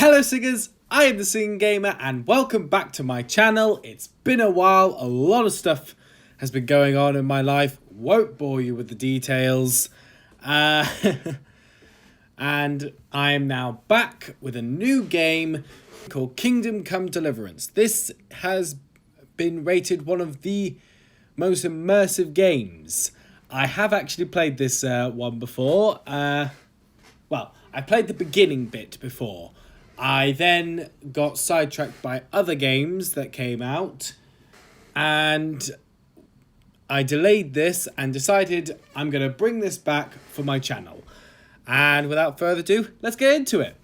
Hello singers, I am the Singing Gamer and welcome back to my channel. It's been a while, a lot of stuff has been going on in my life, won't bore you with the details. And I am now back with a new game called Kingdom Come Deliverance. This has been rated one of the most immersive games. I have actually played this one before. Well, I played the beginning bit before. I then got sidetracked by other games that came out, and I delayed this and decided I'm going to bring this back for my channel. And without further ado, let's get into it.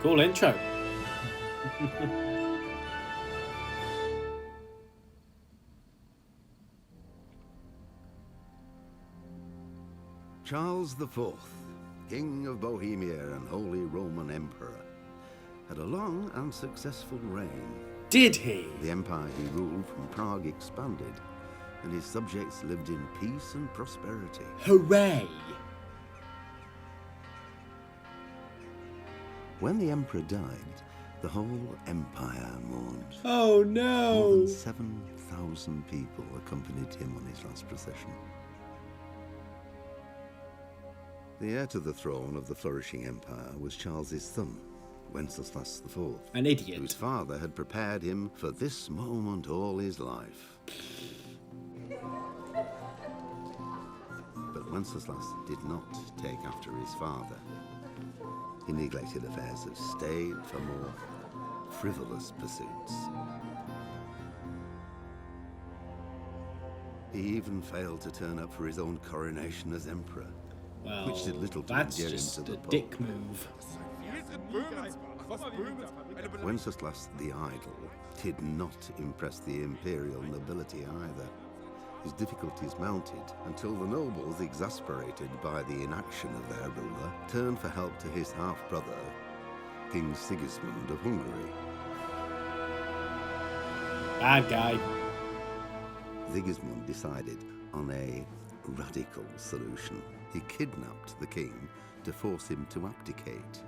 Cool intro. Charles IV, King of Bohemia and Holy Roman Emperor, had a long and successful reign. Did he? The empire he ruled from Prague expanded, and his subjects lived in peace and prosperity. Hooray! When the emperor died, the whole empire mourned. Oh More no! than 7,000 people accompanied him on his last procession. The heir to the throne of the flourishing empire was Charles's son, Wenceslas IV. An idiot. Whose father had prepared him for this moment all his life. But Wenceslas did not take after his father. He neglected affairs of state for more frivolous pursuits. He even failed to turn up for his own coronation as emperor. Well, Which did little to that's endear him just to the a Pope. dick move. Wenceslas the Idle did not impress the imperial nobility either. His difficulties mounted until the nobles, exasperated by the inaction of their ruler, turned for help to his half-brother, King Sigismund of Hungary. Bad guy. Sigismund decided on a radical solution. He kidnapped the king to force him to abdicate,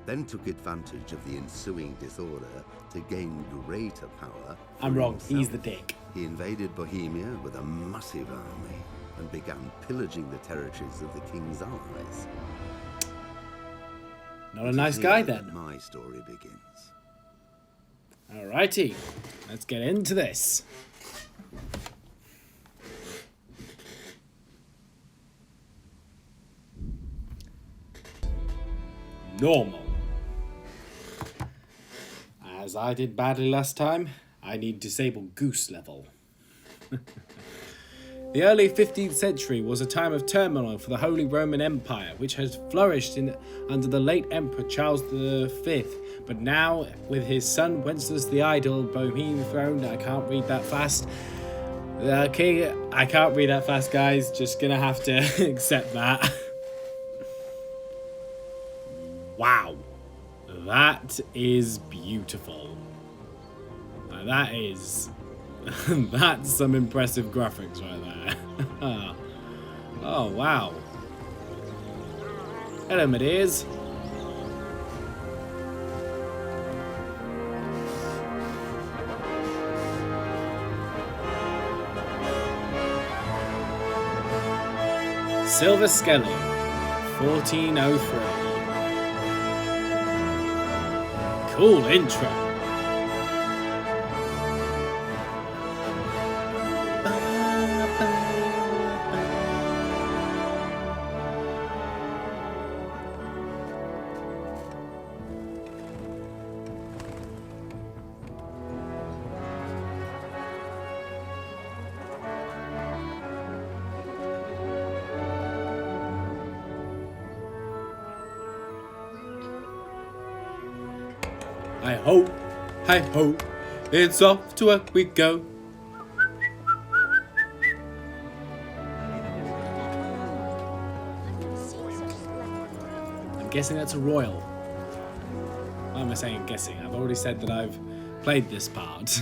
then took advantage of the ensuing disorder to gain greater power. I'm wrong, himself. he's the dick. He invaded Bohemia with a massive army and began pillaging the territories of the king's allies. Not a nice guy Here then. my story begins. Alrighty, let's get into this. Normal. As I did badly last time, I need disable goose level. The early 15th century was a time of turmoil for the Holy Roman Empire, which had flourished under the late Emperor Charles V. But now, with his son Wenceslas the Idle, Bohemian throne, I can't read that fast. Okay, I can't read that fast, guys. Just gonna have to accept that. Wow, that is beautiful. That is... That's some impressive graphics right there. Oh, wow. Hello, my dears. Silver Skelly, 1403. Cool intro. Hi ho, it's off to work we go. I'm guessing that's a royal. Why am I saying guessing? I've already said that I've played this part.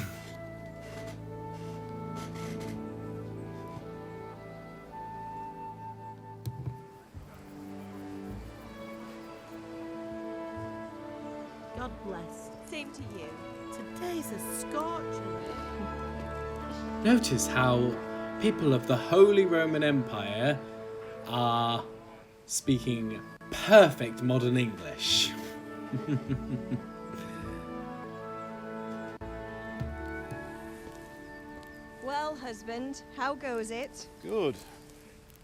blessed. Same to you. Today's a scorcher. Notice how people of the Holy Roman Empire are speaking perfect modern English. Well, husband, how goes it? Good.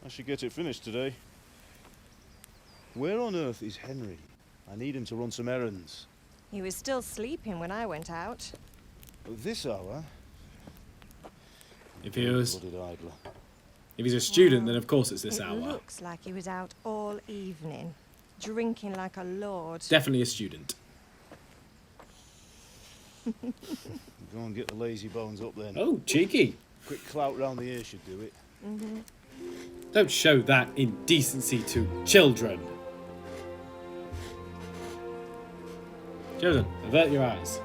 I should get it finished today. Where on earth is Henry? I need him to run some errands. He was still sleeping when I went out. At this hour? If Blooded idler. he's a student, then of course it's this It hour. looks like he was out all evening, drinking like a lord. Definitely a student. Go and get the lazy bones up then. Oh, cheeky. Quick clout round the ear should do it. Don't show that indecency to children. Children, avert your eyes.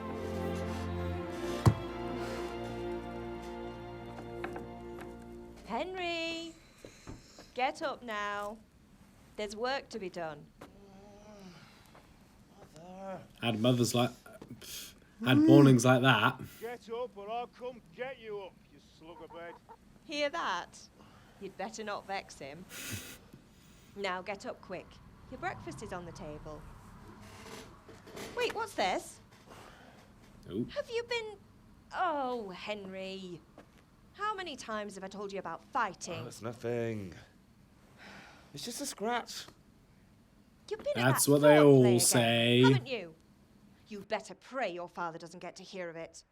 Henry! Get up now. There's work to be done. Had mothers like... Had mornings like that. Get up or I'll come get you up, you slug of bed. Hear that? You'd better not vex him. Now get up quick. Your breakfast is on the table. Wait, what's this? Oh. Have you been... Oh, Henry. How many times have I told you about fighting? Oh, it's nothing. It's just a scratch. You've been That's at that what they sword all play again, say. haven't you? You'd better pray your father doesn't get to hear of it.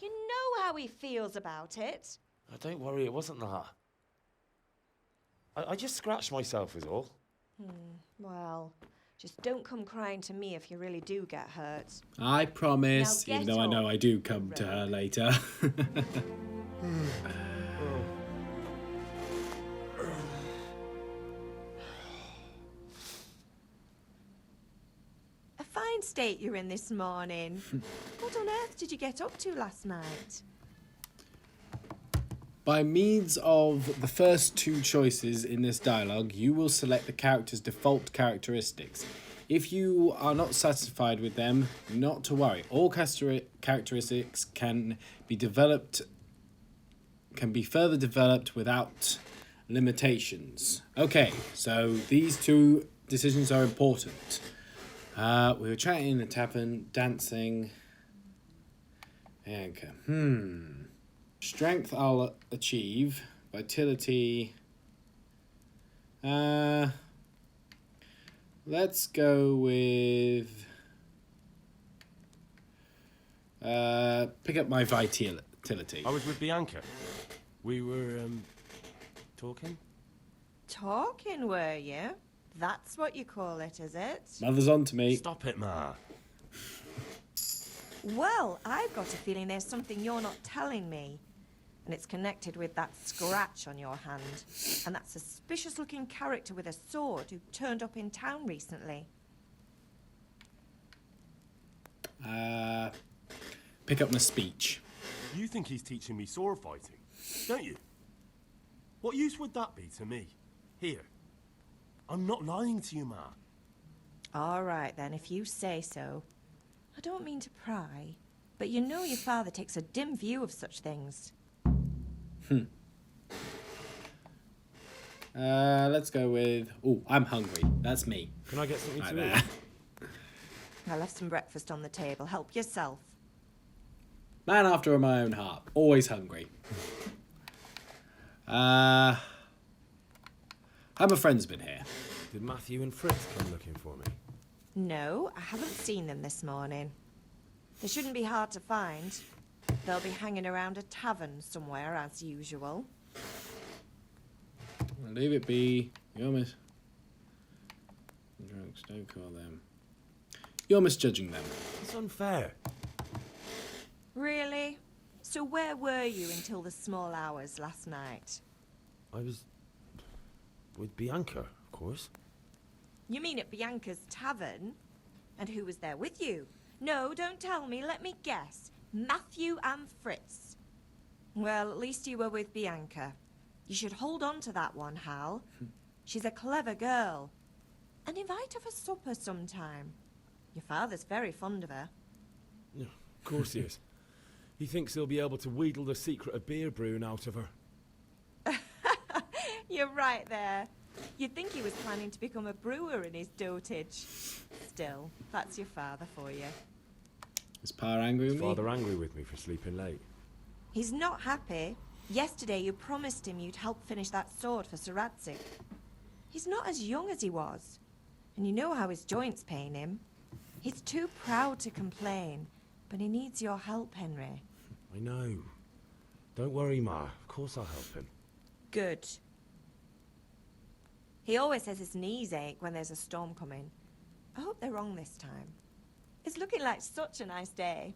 You know how he feels about it. Oh, don't worry, it wasn't that. I just scratched myself is all. Well, just don't come crying to me if you really do get hurt. I promise, Now even get though I know up, I do come to her later. A fine state you're in this morning. What on earth did you get up to last night? By means of the first two choices in this dialogue, you will select the character's default characteristics. If you are not satisfied with them, not to worry. All characteristics can be further developed without limitations. Okay, so these two decisions are important. We were chatting in the tavern, dancing. Anchor. Strength I'll achieve. Vitality. Let's go with... pick up my vitality. I was with Bianca. We were, talking? Talking, were you? That's what you call it, is it? Mother's on to me. Stop it, Ma. Well, I've got a feeling there's something you're not telling me. And it's connected with that scratch on your hand. And that suspicious-looking character with a sword who turned up in town recently. Pick up my speech. You think he's teaching me sword fighting, don't you? What use would that be to me? Here. I'm not lying to you, Ma. All right, then, if you say so. I don't mean to pry, but you know your father takes a dim view of such things. Let's go with... Oh, I'm hungry. That's me. Can I get something Right to there. eat? I left some breakfast on the table. Help yourself. Man after my own heart. Always hungry. How my friends been here? Did Matthew and Fritz come looking for me? No, I haven't seen them this morning. They shouldn't be hard to find. They'll be hanging around a tavern somewhere, as usual. Leave it be. You're drunks, don't call them. You're misjudging them. It's unfair. Really? So where were you until the small hours last night? I was with Bianca, of course. You mean at Bianca's tavern? And who was there with you? No, don't tell me. Let me guess. Matthew and Fritz. Well, at least you were with Bianca. You should hold on to that one, Hal. She's a clever girl. And invite her for supper sometime. Your father's very fond of her. Yeah, of course he is. He thinks he'll be able to wheedle the secret of beer brewing out of her. You're right there. You'd think he was planning to become a brewer in his dotage. Still, that's your father for you. Is Pa angry with me? Father angry with me for sleeping late. He's not happy. Yesterday you promised him you'd help finish that sword for Sir Radzig. He's not as young as he was. And you know how his joints pain him. He's too proud to complain, but he needs your help, Henry. I know. Don't worry, Ma. Of course I'll help him. Good. He always says his knees ache when there's a storm coming. I hope they're wrong this time. It's looking like such a nice day.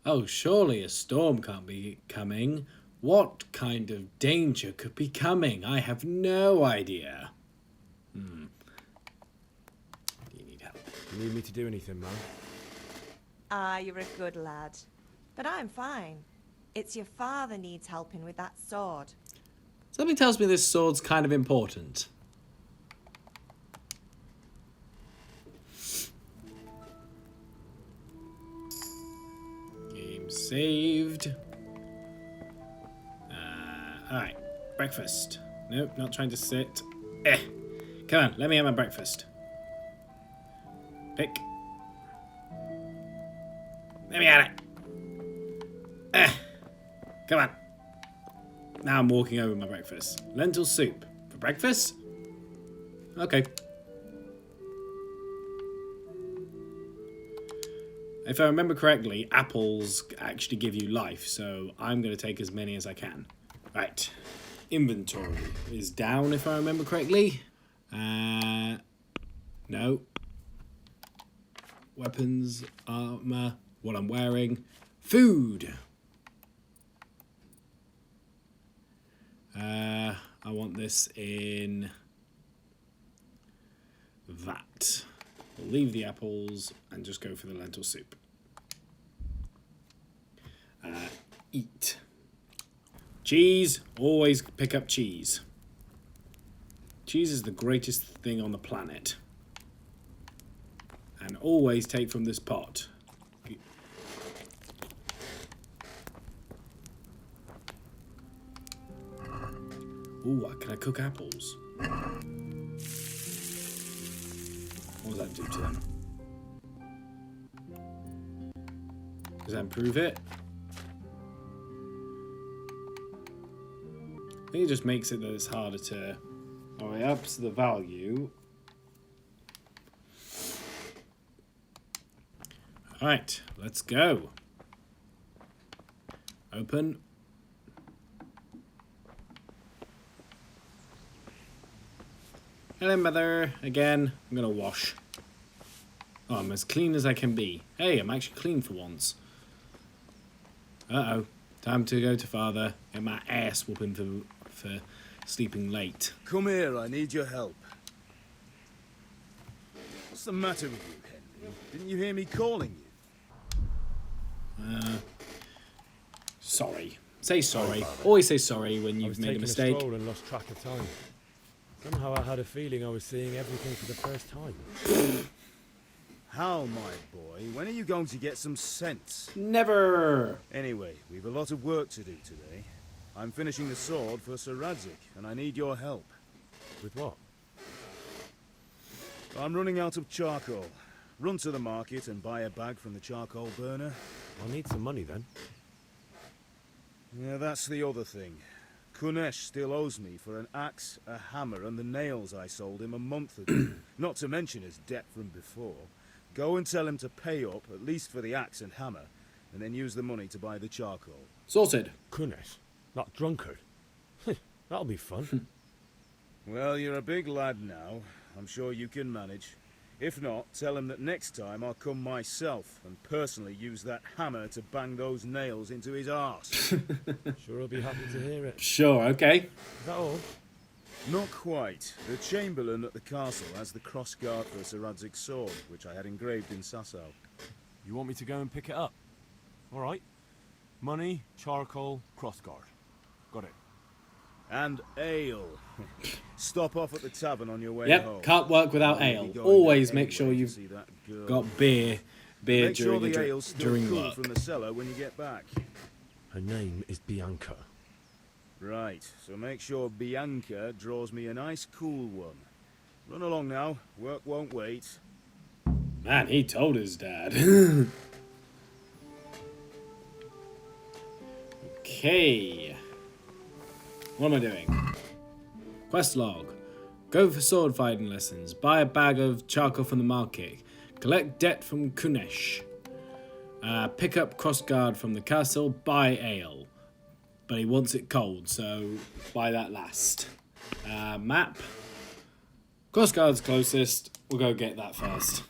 Oh, surely a storm can't be coming. What kind of danger could be coming? I have no idea. Do you need help? You need me to do anything, Ma? Ah, you're a good lad. But I'm fine. It's your father needs helping with that sword. Something tells me this sword's kind of important. Game saved. Alright, breakfast. Nope, not trying to sit. Come on, let me have my breakfast. Pick. Let me at it. Come on. Now I'm walking over my breakfast. Lentil soup. For breakfast? Okay. If I remember correctly, apples actually give you life, so I'm going to take as many as I can. Right. Inventory is down, if I remember correctly. No. Weapons, armor, what I'm wearing. Food. I want this in that. We'll leave the apples and just go for the lentil soup. Eat. Cheese. Always pick up cheese. Cheese is the greatest thing on the planet. And always take from this pot. Ooh, can I cook apples? What does that do to them? Does that improve it? I think it just makes it that it's harder to... Oh, it ups the value. Alright, let's go. Open. Hello, Mother. Again, I'm gonna wash. Oh, I'm as clean as I can be. Hey, I'm actually clean for once. Uh-oh. Time to go to Father. Get my ass whooping for sleeping late. Come here, I need your help. What's the matter with you, Henry? Didn't you hear me calling you? Sorry. Say sorry. Always say sorry when you've made a mistake. I was taking a stroll and lost track of time. Somehow I had a feeling I was seeing everything for the first time. How, my boy? When are you going to get some sense? Never. Anyway, we've a lot of work to do today. I'm finishing the sword for Sir Radzig, and I need your help. With what? I'm running out of charcoal. Run to the market and buy a bag from the charcoal burner. I'll need some money then. Yeah, that's the other thing. Kunesh still owes me for an axe, a hammer, and the nails I sold him a month ago. Not to mention his debt from before. Go and tell him to pay up, at least for the axe and hammer, and then use the money to buy the charcoal. Sorted. Kunesh? That drunkard? That'll be fun. Well, you're a big lad now. I'm sure you can manage. If not, tell him that next time I'll come myself and personally use that hammer to bang those nails into his arse. Sure I'll be happy to hear it. Sure, okay. Is that all? Not quite. The Chamberlain at the castle has the crossguard for Sir Radzig's sword, which I had engraved in Sasau. You want me to go and pick it up? All right. Money, charcoal, crossguard. Got it. And ale. Stop off at the tavern on your way Yep, home. can't work without I'll be ale. going Always there make sure anyway to you've see that girl. got beer Make sure during the ale's still during cool work. from the cellar when you get back. Her name is Bianca. Right, so make sure Bianca draws me a nice cool one. Run along now, work won't wait. Man, he told his dad. Okay. What am I doing? Quest log. Go for sword fighting lessons. Buy a bag of charcoal from the market. Collect debt from Kunesh. Pick up crossguard from the castle. Buy ale. But he wants it cold, so buy that last. Map. Crossguard's closest. We'll go get that first.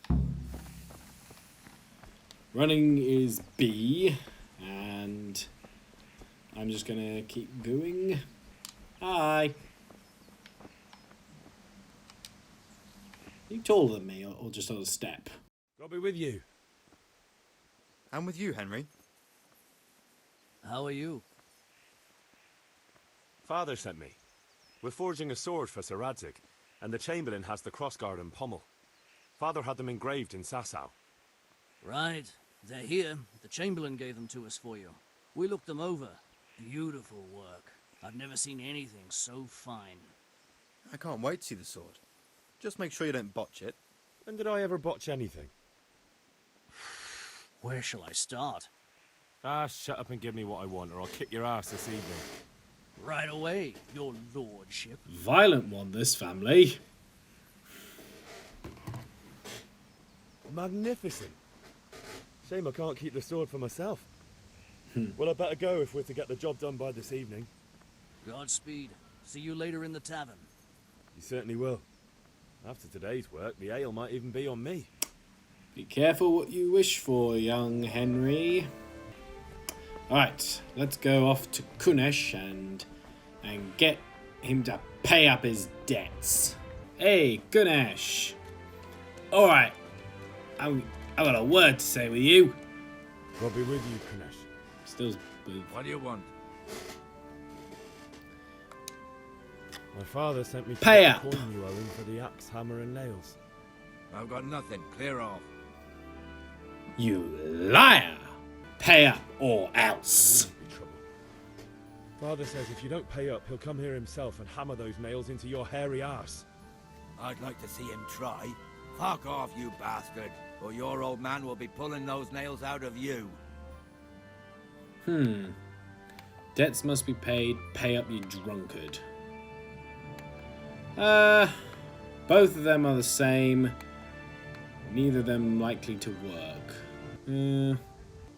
Running is B. And I'm just gonna keep going. Hi. Are you taller than me or just on a step? I'll be with you. I'm with you, Henry. How are you? Father sent me. We're forging a sword for Sir Radzig, and the Chamberlain has the crossguard and pommel. Father had them engraved in Sasau. Right. They're here. The Chamberlain gave them to us for you. We looked them over. Beautiful work. I've never seen anything so fine. I can't wait to see the sword. Just make sure you don't botch it. When did I ever botch anything? Where shall I start? Ah, shut up and give me what I want, or I'll kick your ass this evening. Right away, your lordship. Violent one, this family. Magnificent. Shame I can't keep the sword for myself. Well, I better go if we're to get the job done by this evening. Godspeed. See you later in the tavern. You certainly will. After today's work, the ale might even be on me. Be careful what you wish for, young Henry. Alright, let's go off to Kunesh and get him to pay up his debts. Hey, Kunesh. Alright, I've got a word to say with you. I'll be with you, Kunesh. Still with... What do you want? My father sent me to Pay get up. the coin you owe him for the axe, hammer and nails. I've got nothing. Clear off. You liar! Pay up or else. Be trouble. Father says if you don't pay up, he'll come here himself and hammer those nails into your hairy arse. I'd like to see him try. Fuck off, you bastard, or your old man will be pulling those nails out of you. Debts must be paid. Pay up, you drunkard. Both of them are the same. Neither of them likely to work.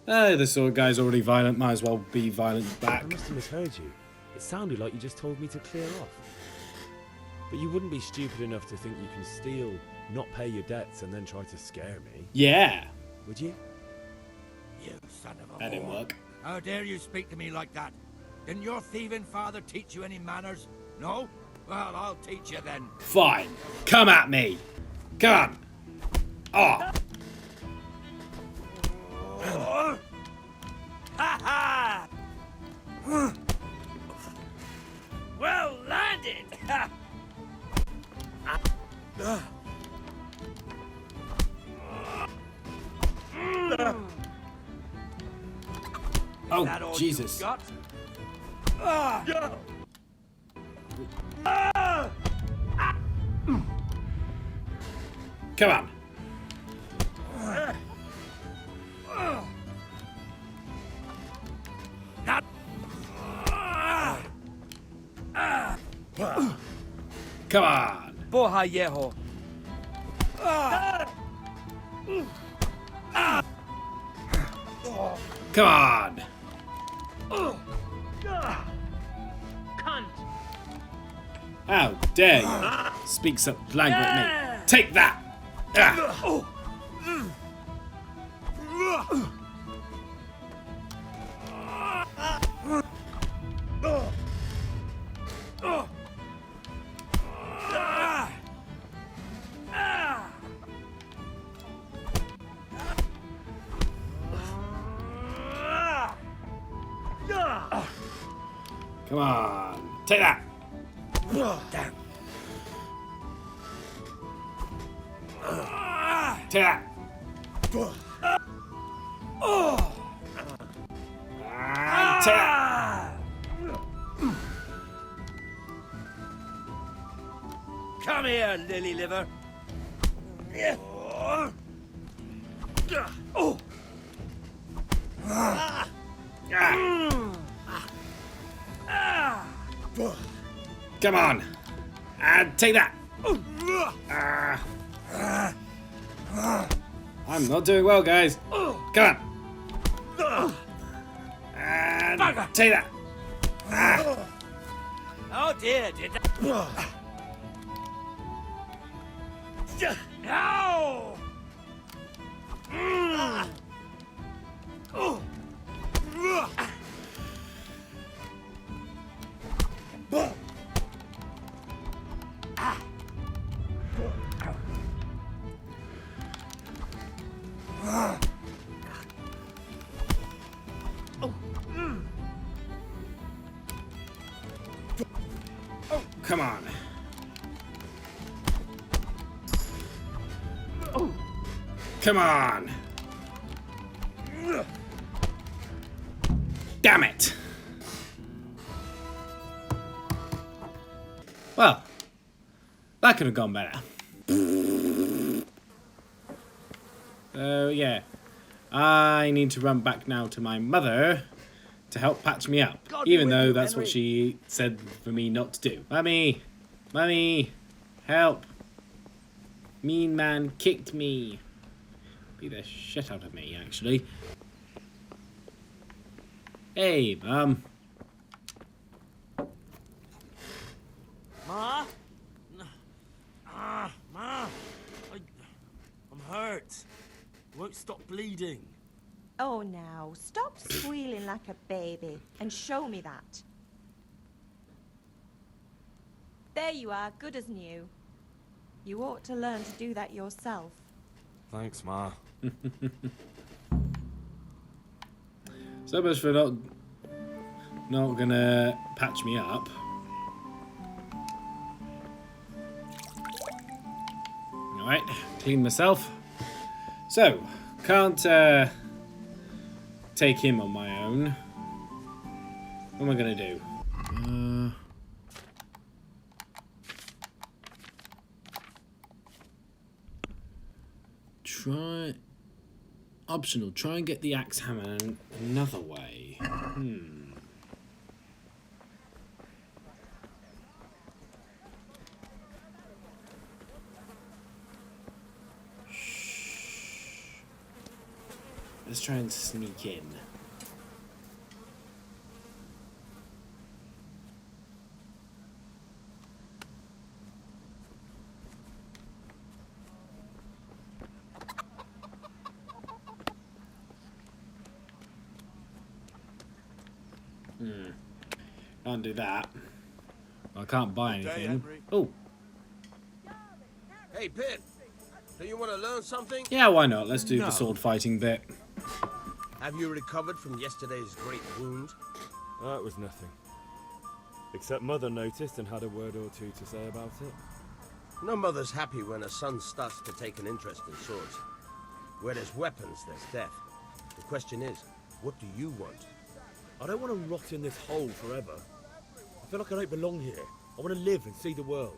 The sword guy's already violent. Might as well be violent I back. must have misheard you. It sounded like you just told me to clear off. But you wouldn't be stupid enough to think you can steal, not pay your debts, and then try to scare me, Yeah, would you? You son of a that didn't whore. work. How dare you speak to me like that? Didn't your thieving father teach you any manners? No? Well, I'll teach you then. Fine. Come at me. Come on. Oh. Ha ha! Well landed! Oh, That all Jesus. you got? Come on. Not. Come on. Boha yeho. Come on. How dare you speak such language at me? Take that. Ah. Come on. Take that. Damn. Take that. And take that. Come here, lily liver. Come on. And take that. I'm not doing well, guys. Come on. And take that. Oh dear, did that? Ow! Come on. Come on. Damn it. Well, that could have gone better. So, yeah. I need to run back now to my mother to help patch me up. Even though that's what she said for me not to do. Mummy! Mummy! Help! Mean man kicked me. Beat the shit out of me, actually. Hey, Mum. Ma? Ma! I'm hurt. I won't stop bleeding. Oh, now, stop squealing like a baby and show me that. There you are, good as new. You ought to learn to do that yourself. Thanks, Ma. So much for not gonna patch me up. Alright, clean myself. So, can't take him on my own. What am I gonna do? Try... Optional, try and get the axe hammer another way. Shh. Let's try and sneak in. Can't do that. I can't buy anything. Oh. Hey, Pip. Do you want to learn something? Yeah, why not? Let's do the sword fighting bit. Have you recovered from yesterday's great wound? That was nothing. Except Mother noticed and had a word or two to say about it. No mother's happy when her son starts to take an interest in swords. Where there's weapons, there's death. The question is, what do you want? I don't want to rot in this hole forever. I feel like I don't belong here. I want to live and see the world.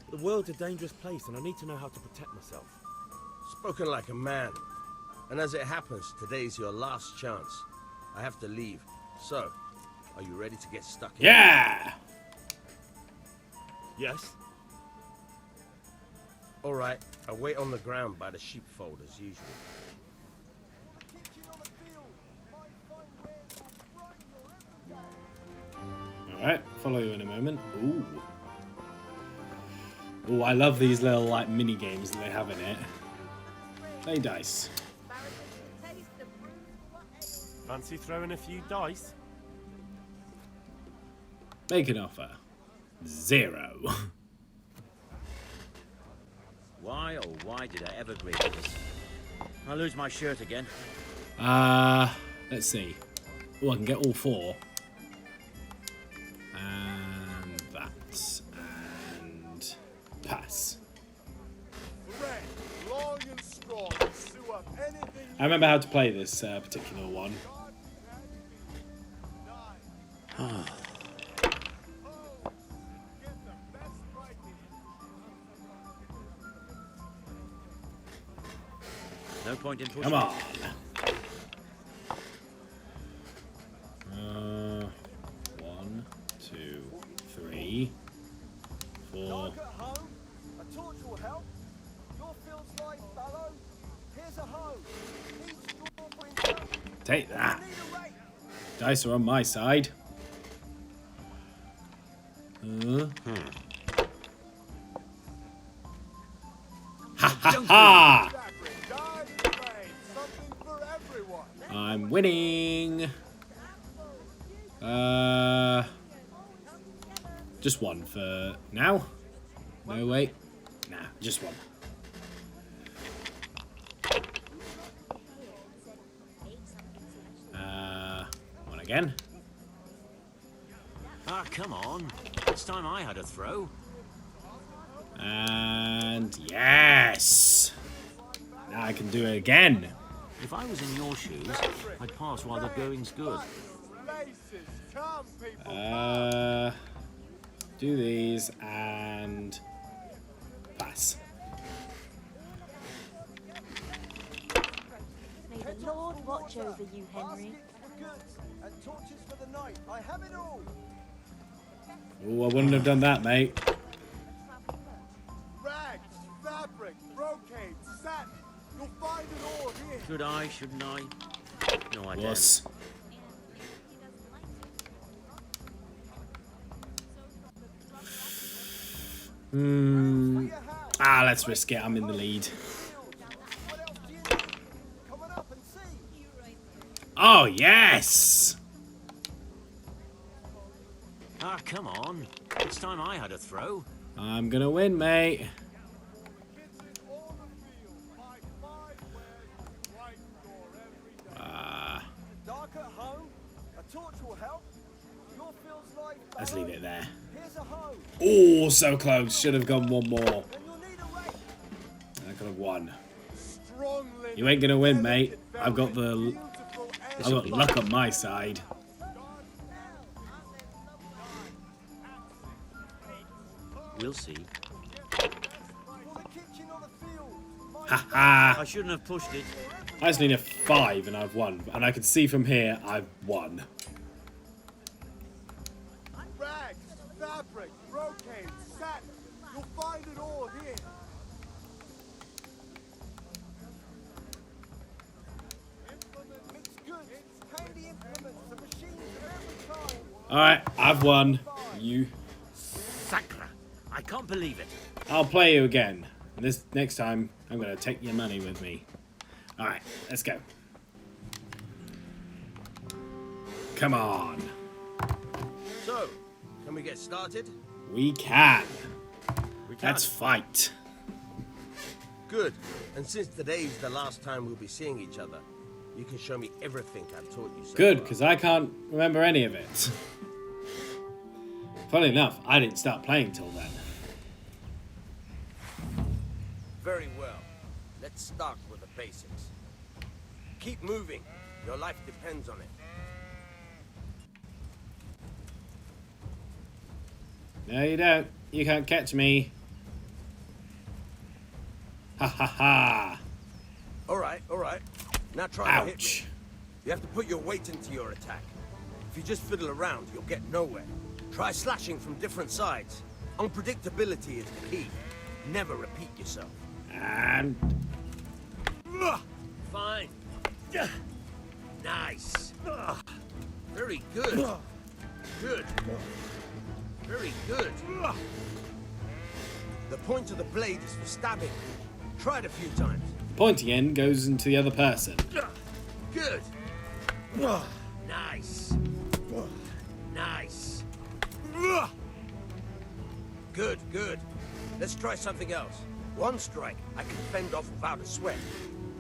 But the world's a dangerous place and I need to know how to protect myself. Spoken like a man. And as it happens, today's your last chance. I have to leave. So, are you ready to get stuck in? Yeah! Yes? Alright, I'll wait on the ground by the sheepfold as usual. Alright, follow you in a moment. Ooh. Ooh, I love these little, like, mini games that they have in it. Play dice. Fancy throwing a few dice? Make an offer. 0. Why, oh why did I ever agree to this? I lose my shirt again. Let's see. Oh, I can get all 4. And that. I remember how to play this particular one. No point in pushing. Come on. it. 1, 2, 3, 4. A torch will help. Your field's light, fellow. Here's a hoe. Need straw for himself. Take that. Dice are on my side. Ha ha ha! I'm winning. Just one for now. No, wait. Nah, just one. One again. Ah, come on. It's time I had a throw. And yes! Now I can do it again. If I was in your shoes, I'd pass while the going's good. Do these and pass. May the Lord watch over you, Henry. And torches for the night. I have it all. Oh, I wouldn't have done that, mate. Rags, fabric, brocade, satin. You'll find it all here. Should I, shouldn't I? No, I Yes. don't. Let's risk it. I'm in the lead. Oh, yes! Ah, come on. It's time I had a throw. I'm gonna win, mate. Dark at home. A torch will help. Your field's light. Let's leave it there. Here's a hoe. Oh, so close. Should have gone one more. I could have won. You ain't gonna win, mate. I've got luck on my side. We'll see. Ha ha! I shouldn't have pushed it. I just need a 5 and I've won. And I can see from here I've won. Rags, fabric, brocade, satin. You'll find it all here. Mixed goods, handy implements, the machines of every kind. Alright, I've won. You. Sacra! I can't believe it. I'll play you again. This next time, I'm gonna take your money with me. Alright, let's go. Come on. So, can we get started? We can. Let's fight. Good. And since today's the last time we'll be seeing each other, you can show me everything I've taught you so Good, far. because I can't remember any of it. Funny enough, I didn't start playing till then. Very well. Let's start with the basics. Keep moving. Your life depends on it. No, you don't. You can't catch me. Ha ha ha. All right. Now try to hit Ouch. me. You have to put your weight into your attack. If you just fiddle around, you'll get nowhere. Try slashing from different sides. Unpredictability is the key. Never repeat yourself. And... Fine. Nice. Very good. Good. Very good. The point of the blade is for stabbing. Try it a few times. pointy end goes into the other person. Good. Nice. Nice. Good. Let's try something else. One strike I can fend off without a sweat.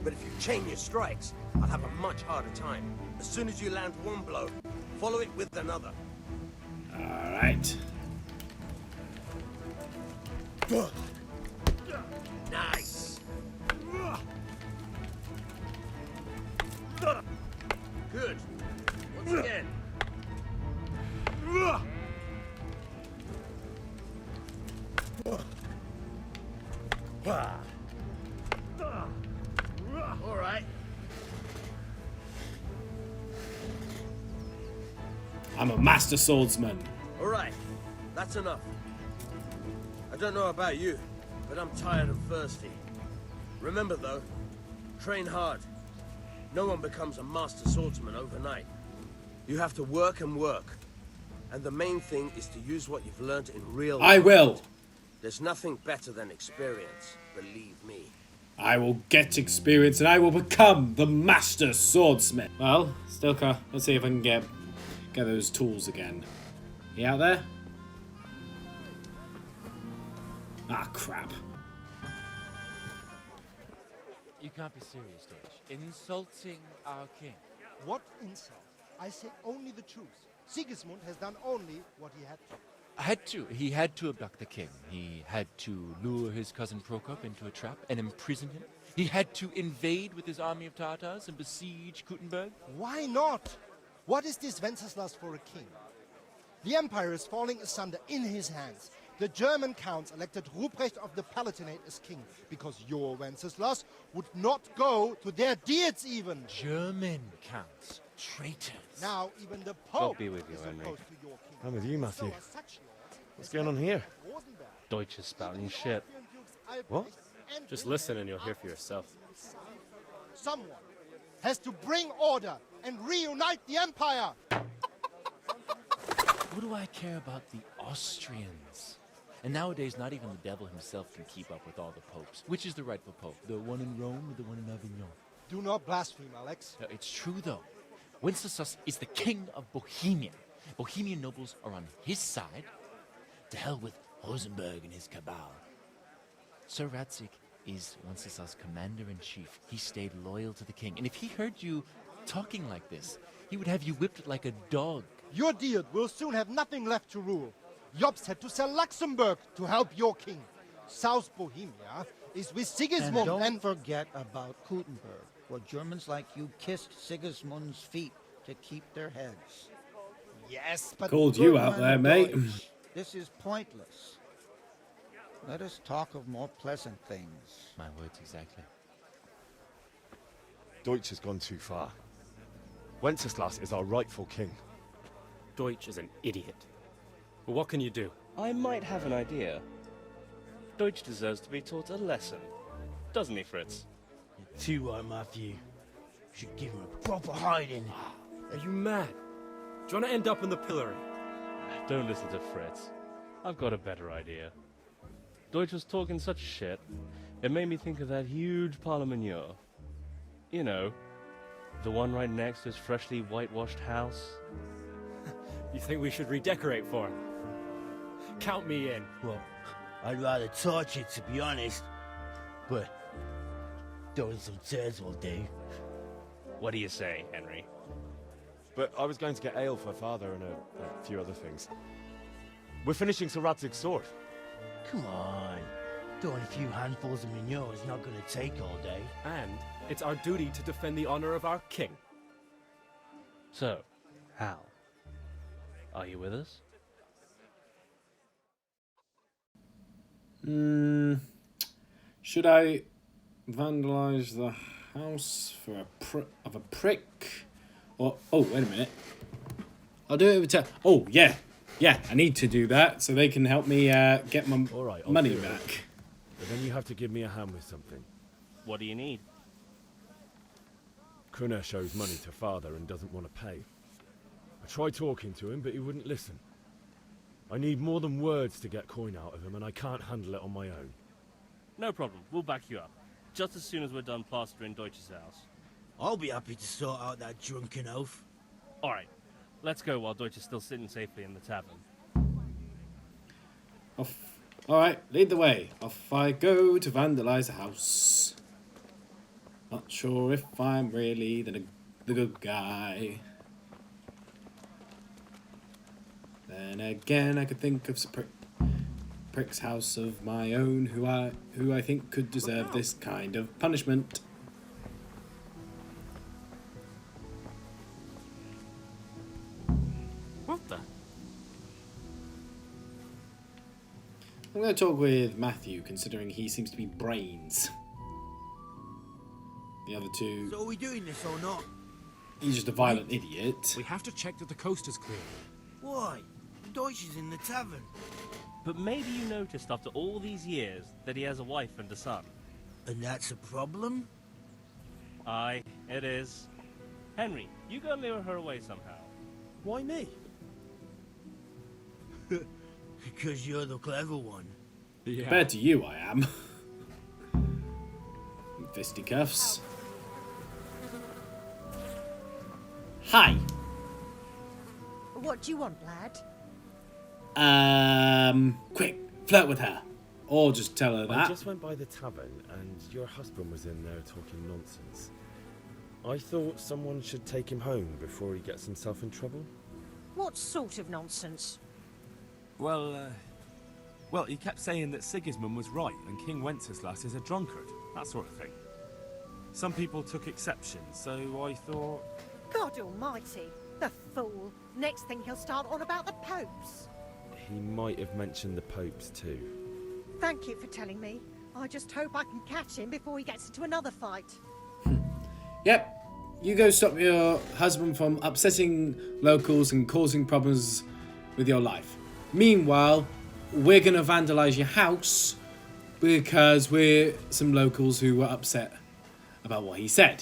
But if you chain your strikes, I'll have a much harder time. As soon as you land one blow, follow it with another. Alright. Nice. All right. I'm a master swordsman. All right. That's enough. I don't know about you, but I'm tired and thirsty. Remember, though, train hard. No one becomes a master swordsman overnight. You have to work and work. And the main thing is to use what you've learned in real life. I will. There's nothing better than experience, believe me. I will get experience and I will become the master swordsmith. Well, still can't. Let's see if I can get those tools again. You out there? Ah, crap. You can't be serious, Deutsch. Insulting our king. What insult? I say only the truth. Sigismund has done only what he had to. He had to abduct the king. He had to lure his cousin Prokop into a trap and imprison him. He had to invade with his army of Tartars and besiege Kuttenberg. Why not? What is this Wenceslas for a king? The empire is falling asunder in his hands. The German counts elected Ruprecht of the Palatinate as king because your Wenceslas would not go to their deeds even. German counts. Traitors. Now even the God Pope be with you, is Henry. opposed to your king. I'm with you, Matthew. So as such, What's going on here? Deutsch is spouting shit. What? Just listen and you'll hear for yourself. Someone has to bring order and reunite the empire. What do I care about the Austrians? And nowadays, not even the devil himself can keep up with all the popes. Which is the rightful pope? The one in Rome or the one in Avignon? Do not blaspheme, Alex. No, it's true, though. Wenceslas is the king of Bohemia. Bohemian nobles are on his side. To hell with Rosenberg and his cabal. Sir Radzik is Wenceslas' commander-in-chief. He stayed loyal to the king. And if he heard you talking like this, he would have you whipped like a dog. Your Diet will soon have nothing left to rule. Jobst had to sell Luxembourg to help your king. South Bohemia is with Sigismund And don't forget about Kuttenberg, where Germans like you kissed Sigismund's feet to keep their heads. Yes, but... Called you out there, mate. This is pointless. Let us talk of more pleasant things. My words exactly. Deutsch has gone too far. Wenceslas is our rightful king. Deutsch is an idiot. But what can you do? I might have an idea. Deutsch deserves to be taught a lesson. Doesn't he, Fritz? You're too right, Matthew. Should give him a proper hiding. Are you mad? Do you want to end up in the pillory? Don't listen to Fritz. I've got a better idea. Deutsch was talking such shit, it made me think of that huge parliament. You know, the one right next to his freshly whitewashed house. You think we should redecorate for him? Count me in. Well, I'd rather torch it, to be honest. But throwing some tears will do. What do you say, Henry? But I was going to get ale for father and a few other things. We're finishing Sir Radzig's sword. Come on. Throwing a few handfuls of manure is not going to take all day. And it's our duty to defend the honor of our king. So, Hal, are you with us? Should I vandalize the house for a prick? Or oh, wait a minute. I'll do it every time. Oh yeah, I need to do that so they can help me get my money back. But then you have to give me a hand with something. What do you need? Kunesh owes money to father and doesn't want to pay. I tried talking to him, but he wouldn't listen. I need more than words to get coin out of him, and I can't handle it on my own. No problem. We'll back you up. Just as soon as we're done plastering Deutsch's house. I'll be happy to sort out that drunken oaf. All right. Let's go while Deutsch is still sitting safely in the tavern. Off. All right, lead the way. Off I go to vandalize the house. Not sure if I'm really the good guy. Then again, I could think of some prick's house of my own who I think could deserve this kind of punishment. What the? I'm going to talk with Matthew, considering he seems to be brains. The other two... So are we doing this or not? He's just a violent idiot. We have to check that the coast is clear. Why? Deutsch is in the tavern. But maybe you noticed after all these years that he has a wife and a son. And that's a problem? Aye, it is. Henry, you go and lure her away somehow. Why me? Because you're the clever one. Yeah. Compared to you, I am. Fisticuffs. Hi. What do you want, lad? Quick, flirt with her. Or just tell her that. I just went by the tavern and your husband was in there talking nonsense. I thought someone should take him home before he gets himself in trouble. What sort of nonsense? Well, he kept saying that Sigismund was right and King Wenceslas is a drunkard, that sort of thing. Some people took exception, so I thought... God almighty, the fool. Next thing he'll start on about the popes. He might have mentioned the popes too. Thank you for telling me. I just hope I can catch him before he gets into another fight. Yep. You go stop your husband from upsetting locals and causing problems with your life. Meanwhile, we're going to vandalise your house because we're some locals who were upset about what he said.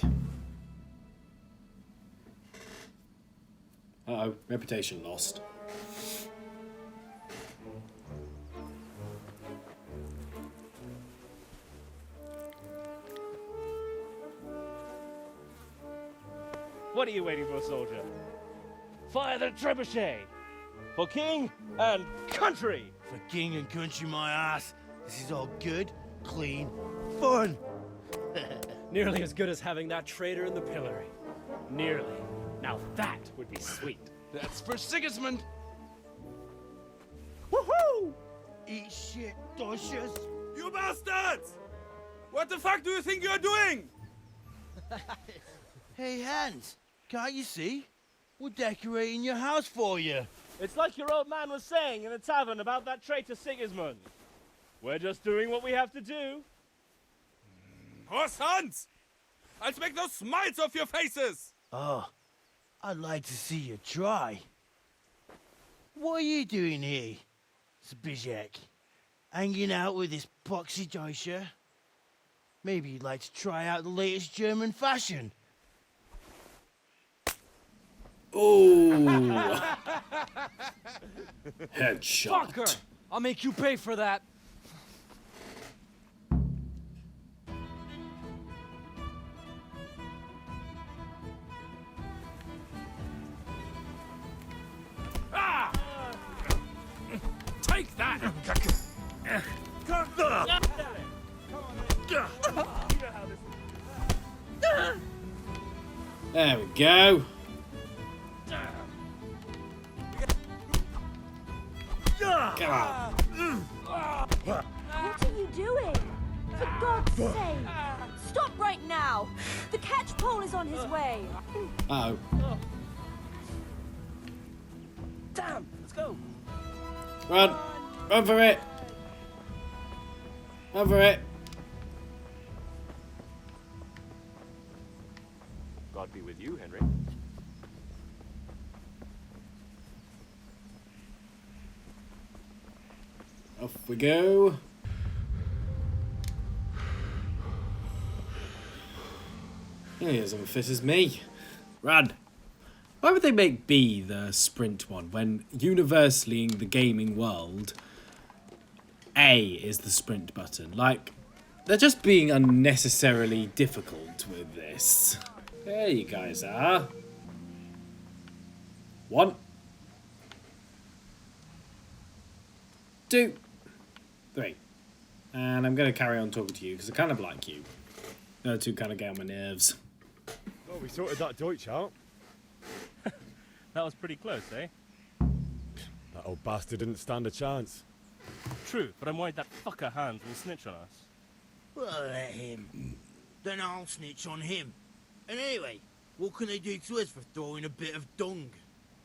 Uh-oh, reputation lost. What are you waiting for, soldier? Fire the trebuchet! For king and country! For king and country, my ass. This is all good, clean, fun. Nearly as good as having that traitor in the pillory. Nearly. Now that would be sweet. That's for Sigismund. Woohoo! Eat shit, Deutsches. You bastards! What the fuck do you think you're doing? Hey, Hans, can't you see? We're decorating your house for you. It's like your old man was saying in the tavern about that traitor Sigismund. We're just doing what we have to do. Horse Hans! I'll make those smiles off your faces! Oh, I'd like to see you try. What are you doing here, Zbigniew? Hanging out with this poxy Deutscher? Maybe you'd like to try out the latest German fashion. Oh! Headshot. Fucker! I'll make you pay for that. Ah! Take that! There we go. Come on. What are you doing? For God's sake! Stop right now! The catch pole is on his way! Uh-oh. Damn! Let's go! Run! Run for it! Run for it! God be with you, Henry. Off we go. He is as fit as me. Run. Why would they make B the sprint one when universally in the gaming world A is the sprint button? Like, they're just being unnecessarily difficult with this. There you guys are. 1, 2, 3. And I'm going to carry on talking to you because I kind of like you. The other two kind of get on my nerves. Well, we sorted that Deutsch out. That was pretty close, eh? That old bastard didn't stand a chance. True, but I'm worried that fucker Hans will snitch on us. Well, let him. Then I'll snitch on him. And anyway, what can they do to us for throwing a bit of dung?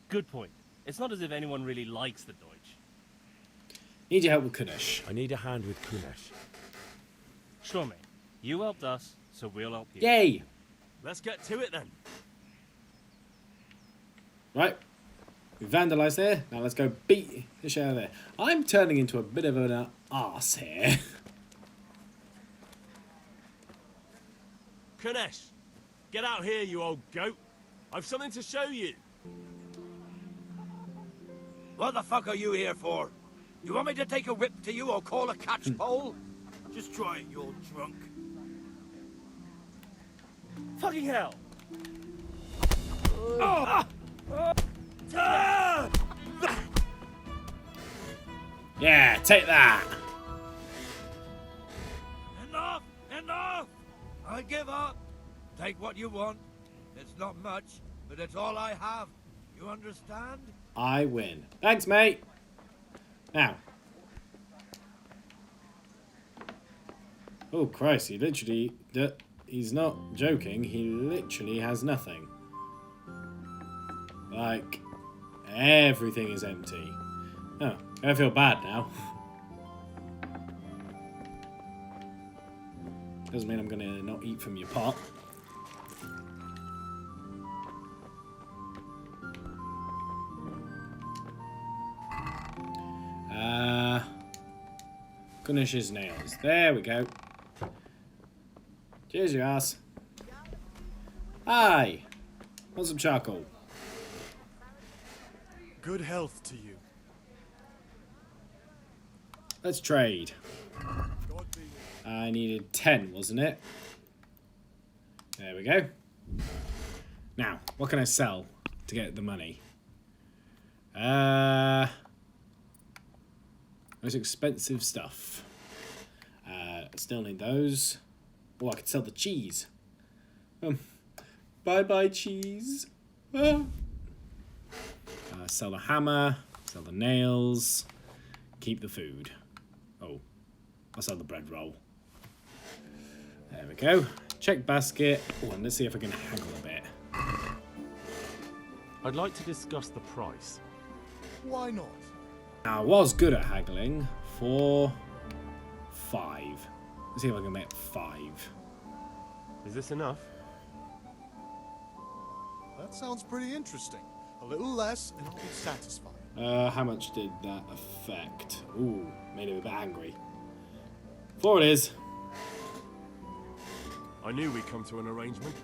Good point. It's not as if anyone really likes the Deutsch. Need your help with Kunesh. I need a hand with Kunesh. Sure, mate. You helped us, so we'll help you. Yay! Let's get to it then. Right. We vandalised there. Now let's go beat the shit out of there. I'm turning into a bit of an arse here. Kunesh, get out here, you old goat. I've something to show you. What the fuck are you here for? You want me to take a whip to you or call a catch pole? Just try it, you old drunk. Fucking hell! Yeah, take that. Enough! Enough! I give up. Take what you want. It's not much, but it's all I have. You understand? I win. Thanks, mate. Now. Oh, Christ, he literally... He's not joking. He literally has nothing. Like, everything is empty. Oh, I feel bad now. Doesn't mean I'm going to not eat from your pot. Kunesh's nails. There we go. Cheers, your ass. Hi. Want some charcoal? Good health to you. Let's trade. I needed 10, wasn't it? There we go. Now, what can I sell to get the money? Most expensive stuff. Still need those. Oh, I could sell the cheese. Bye-bye, cheese. Sell the hammer. Sell the nails. Keep the food. Oh, I'll sell the bread roll. There we go. Check basket. Oh, and let's see if I can haggle a bit. I'd like to discuss the price. Why not? Now, I was good at haggling for 5. Let's see if I can make 5. Is this enough? That sounds pretty interesting. A little less and I'll be satisfied. How much did that affect? Ooh, made him a bit angry. 4 it is. I knew we'd come to an arrangement.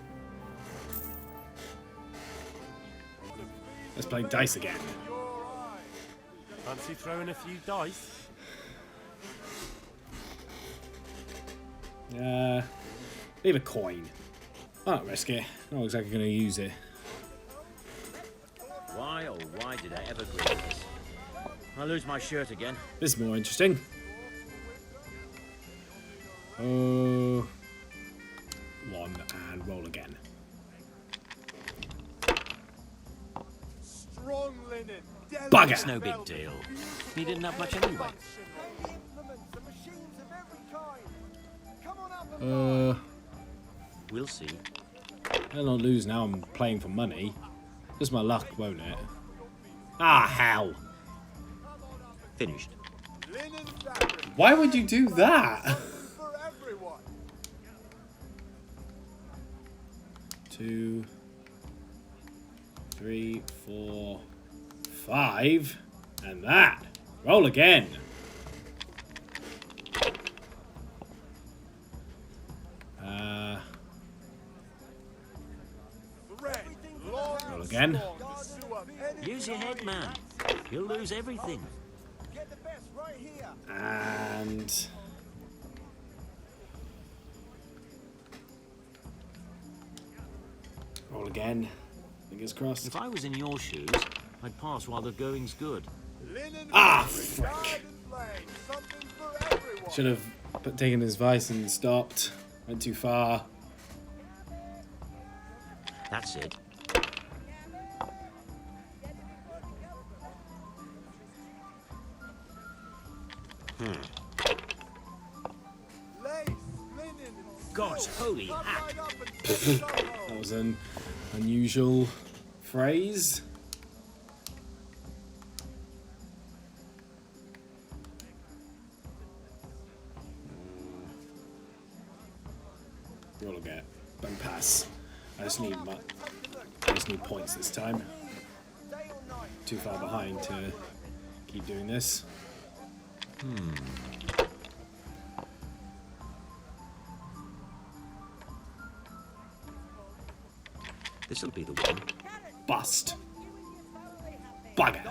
Let's play dice again. Fancy throwing a few dice? Leave a coin. I'll not risk it. Not exactly going to use it. Why, oh why did I ever agree to this? I lose my shirt again. This is more interesting. 1 and roll again. Strong linen. Bugger! It's no big deal. He didn't have much anyway. We'll see. I'll not lose now. I'm playing for money. Just my luck, won't it? Ah, hell! Finished. Why would you do that? 2, 3, 4, 5, and that. Roll again. Roll again. Use your head, man. You'll lose everything. And roll again. Fingers crossed. If I was in your shoes, I'd pass while the going's good. Ah, frick. Should have taken his advice and stopped. Went too far. That's it. God's holy hat. That was an unusual phrase. We'll get and pass. I just need points this time. Too far behind to keep doing this. This'll be the one. Bust. Bugger.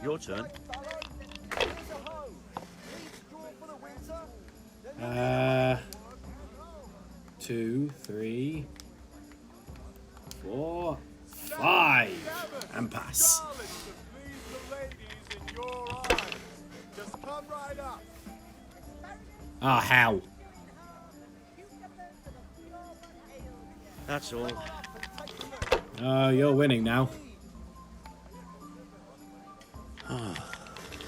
Your turn. 2, 3, 4, 5, and pass. Ah, how? That's all. Oh, you're winning now.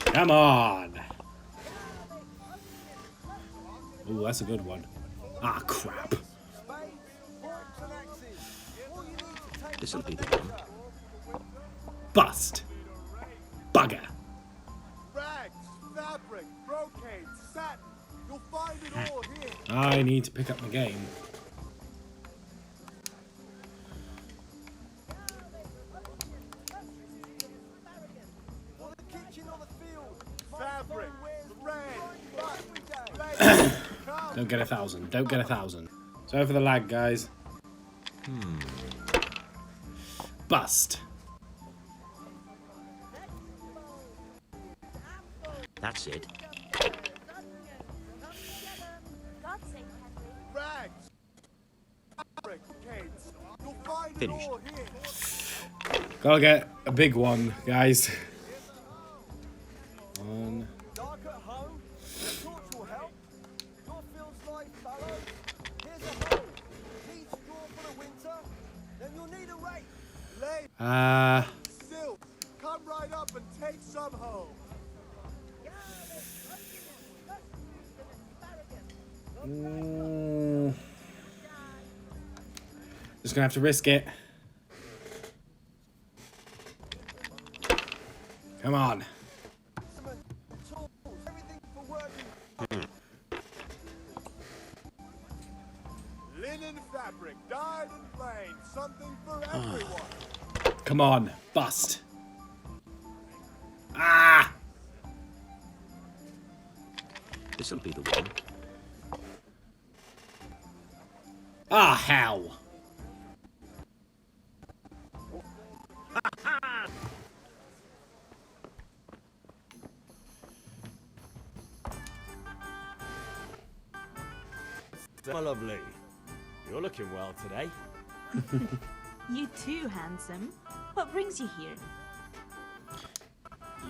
Come on. Ooh, that's a good one. Ah, crap. This'll be the one. Bust. Bugger. Rags, fabric, brocade, satin. You'll find it all here. I need to pick up the game. Fabric, thread, Don't get 1,000. Don't get 1,000. Sorry for the lag, guys. Bust. That's it. rags, fabric, brocades. You'll find it Finished. all here. Gotta get a big one, guys. One. Dark at home, a torch will help. Your fields lie fallow. Here's a hoe. Need straw for the winter? Then you'll need a rake. Lay silk. Come right up and take some home. Just gonna have to risk it. Come on. Linen fabric, dyed and plain, something for everyone. Come on. Bust. Ah! This'll be the one. Ah, how? My lovely, you're looking well today. You too, handsome. What brings you here?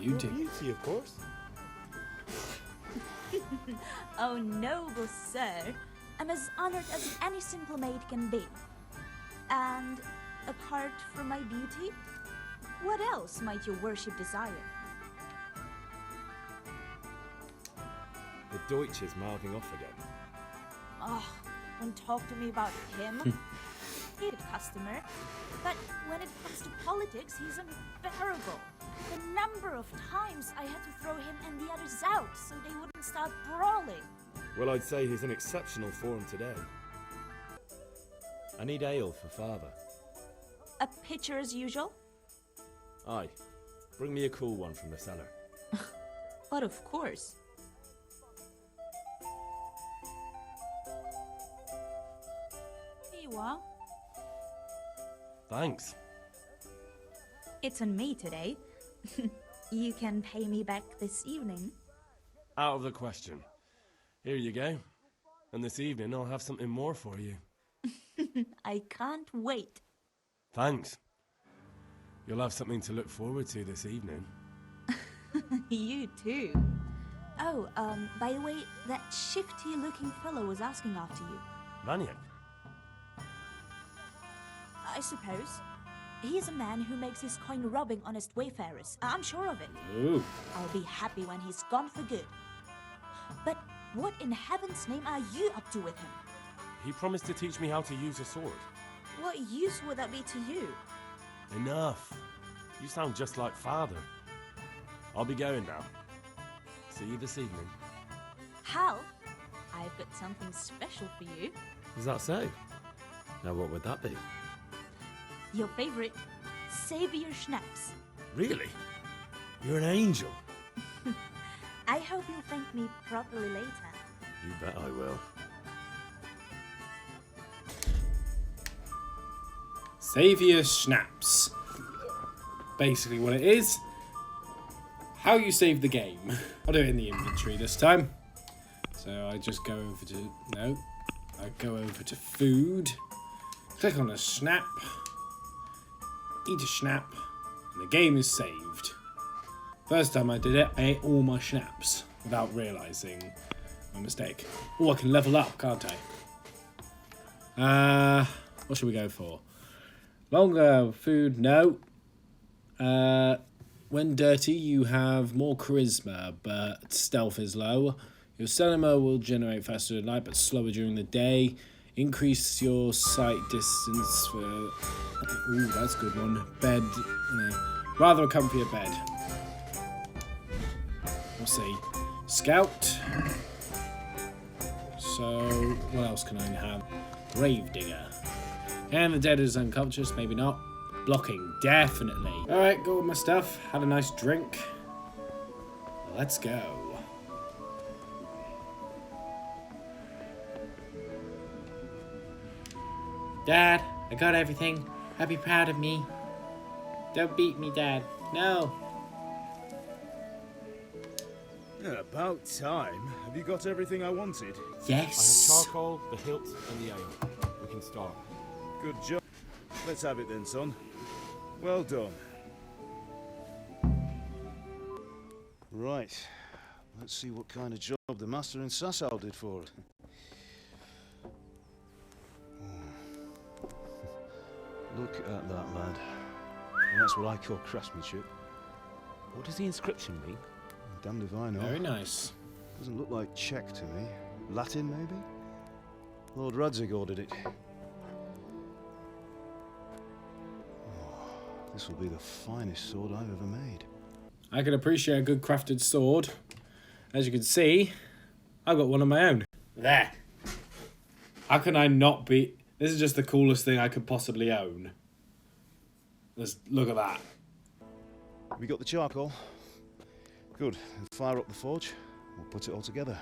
You Your do. beauty, of course. Oh, noble sir. I'm as honored as any simple maid can be. And apart from my beauty, what else might your worship desire? The Deutsch is mouthing off again. Oh, don't talk to me about him. He's a customer. But when it comes to politics, he's unbearable. The number of times I had to throw him and the others out so they wouldn't start brawling. Well, I'd say he's in exceptional form today. I need ale for father. A pitcher as usual? Aye. Bring me a cool one from the cellar. But of course. Here you are. Thanks. It's on me today. You can pay me back this evening. Out of the question. Here you go. And this evening I'll have something more for you. I can't wait. Thanks. You'll have something to look forward to this evening. You too. Oh, by the way, that shifty-looking fellow was asking after you. Vanya. I suppose. He's a man who makes his coin robbing honest wayfarers. I'm sure of it. Ooh. I'll be happy when he's gone for good. But what in heaven's name are you up to with him? He promised to teach me how to use a sword. What use would that be to you? Enough. You sound just like father. I'll be going now. See you this evening. Hal, I've got something special for you. Is that so? Now what would that be? Your favorite Savior Schnapps. Really? You're an angel. I hope you'll thank me properly later. You bet I will. Savior Schnapps. Basically what it is. How you save the game. I'll do it in the inventory this time. So I just go over to... No. I go over to food. Click on a snap. Eat a snap. And the game is saved. First time I did it, I ate all my schnapps without realising my mistake. Oh, I can level up, can't I? What should we go for? Longer food, no. When dirty, you have more charisma, but stealth is low. Your stamina will generate faster at night, but slower during the day. Increase your sight distance for... Ooh, that's a good one. Bed. Rather a comfier bed. We'll see. Scout. So, what else can I have? Gravedigger. And the dead is unconscious, maybe not. Blocking, definitely. Alright, got all my stuff. Had a nice drink. Let's go. Dad, I got everything. I'd be proud of me. Don't beat me, Dad. No. Yeah, about time. Have you got everything I wanted? Yes. I have charcoal, the hilt, and the ale. We can start. Good job. Let's have it then, son. Well done. Right. Let's see what kind of job the master in Sasau did for it. Look at that, lad. And that's what I call craftsmanship. What does the inscription mean? Damned if I know. Very nice. Doesn't look like Czech to me. Latin, maybe? Lord Radzig ordered it. Oh, this will be the finest sword I've ever made. I can appreciate a good crafted sword. As you can see, I've got one of my own. There. How can I not be... This is just the coolest thing I could possibly own. Let's look at that. We got the charcoal. Good. Fire up the forge. We'll put it all together.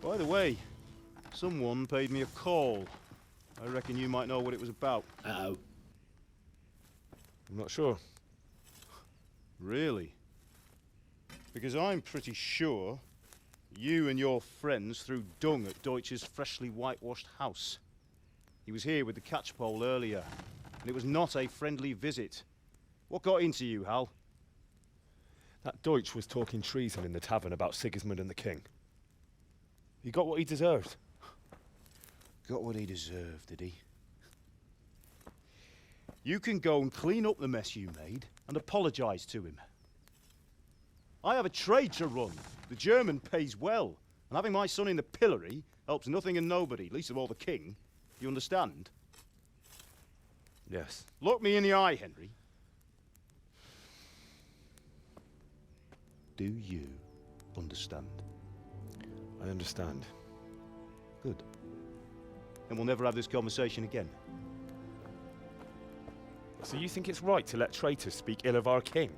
By the way, someone paid me a call. I reckon you might know what it was about. Uh-oh. I'm not sure. Really? Because I'm pretty sure you and your friends threw dung at Deutsch's freshly whitewashed house. He was here with the catchpole earlier, and it was not a friendly visit. What got into you, Hal? That Deutsch was talking treason in the tavern about Sigismund and the king. He got what he deserved. Got what he deserved, did he? You can go and clean up the mess you made and apologise to him. I have a trade to run. The German pays well, and having my son in the pillory helps nothing and nobody, least of all the king. You understand? Yes. Look me in the eye, Henry. Do you understand? I understand. Good. Then we'll never have this conversation again. So you think it's right to let traitors speak ill of our king?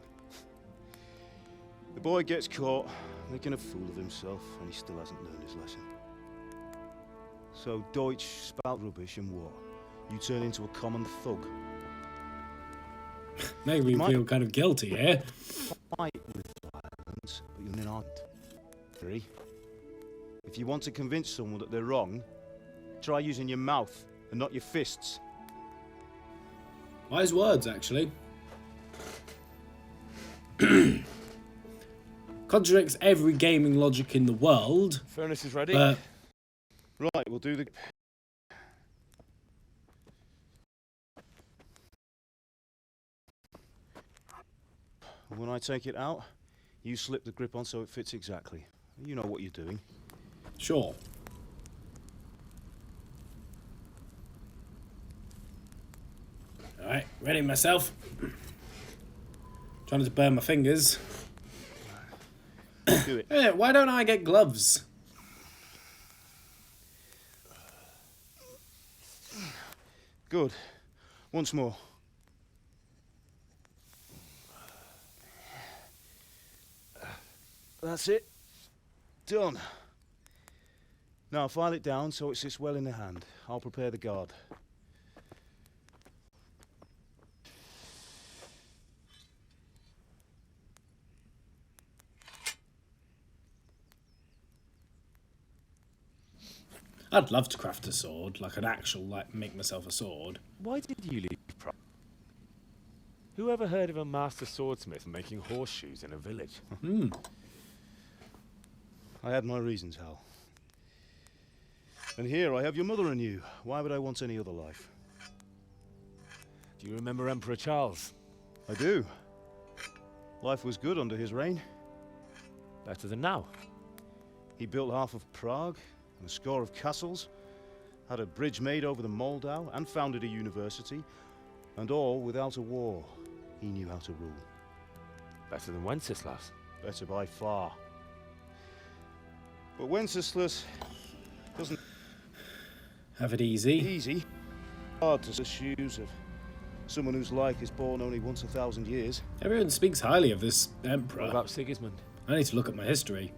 The boy gets caught making a fool of himself, and he still hasn't learned his lesson. So Deutsch spout rubbish and what? You turn into a common thug. Make me feel kind of guilty here. Fight with violence, but you're an aren't. 3. If you want to convince someone that they're wrong, try using your mouth and not your fists. Wise words, actually. Contradicts every gaming logic in the world. Furnace is ready. Right, we'll do the... When I take it out, you slip the grip on so it fits exactly. You know what you're doing. Sure. Alright, ready myself. Trying to burn my fingers. Do it. Hey, why don't I get gloves? Good. Once more. That's it. Done. Now file it down so it sits well in the hand. I'll prepare the guard. I'd love to craft a sword, like an actual, like, make myself a sword. Why did you leave Prague? Who ever heard of a master swordsmith making horseshoes in a village? I had my reasons, Hal. And here I have your mother and you. Why would I want any other life? Do you remember Emperor Charles? I do. Life was good under his reign. Better than now. He built half of Prague and a score of castles, had a bridge made over the Moldau, and founded a university, and all without a war. He knew how to rule. Better than Wenceslas. Better by far. But Wenceslas doesn't have it easy. Easy. Hard to the shoes of someone whose life is born only once 1,000 years. Everyone speaks highly of this emperor. What about Sigismund? I need to look at my history.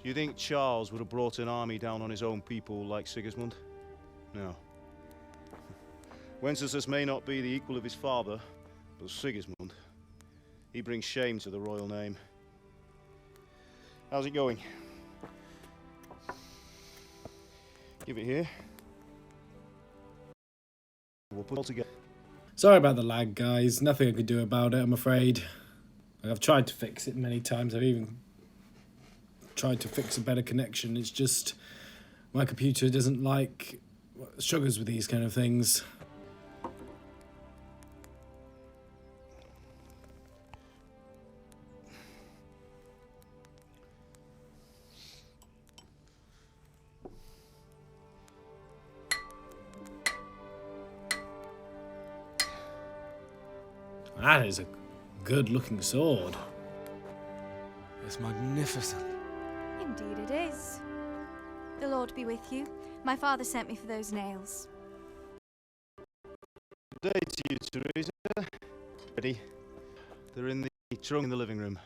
Do you think Charles would have brought an army down on his own people like Sigismund? No. Wenceslas may not be the equal of his father, but Sigismund, he brings shame to the royal name. How's it going? Give it here. We'll put it all together. Sorry about the lag, guys. Nothing I could do about it, I'm afraid. I've tried to fix it many times. I've even tried to fix a better connection. It's just my computer doesn't like struggles with these kind of things. That is a good-looking sword. It's magnificent. Indeed it is. The Lord be with you. My father sent me for those nails. Good day to you, Teresa. Ready? They're in the trunk in the living room.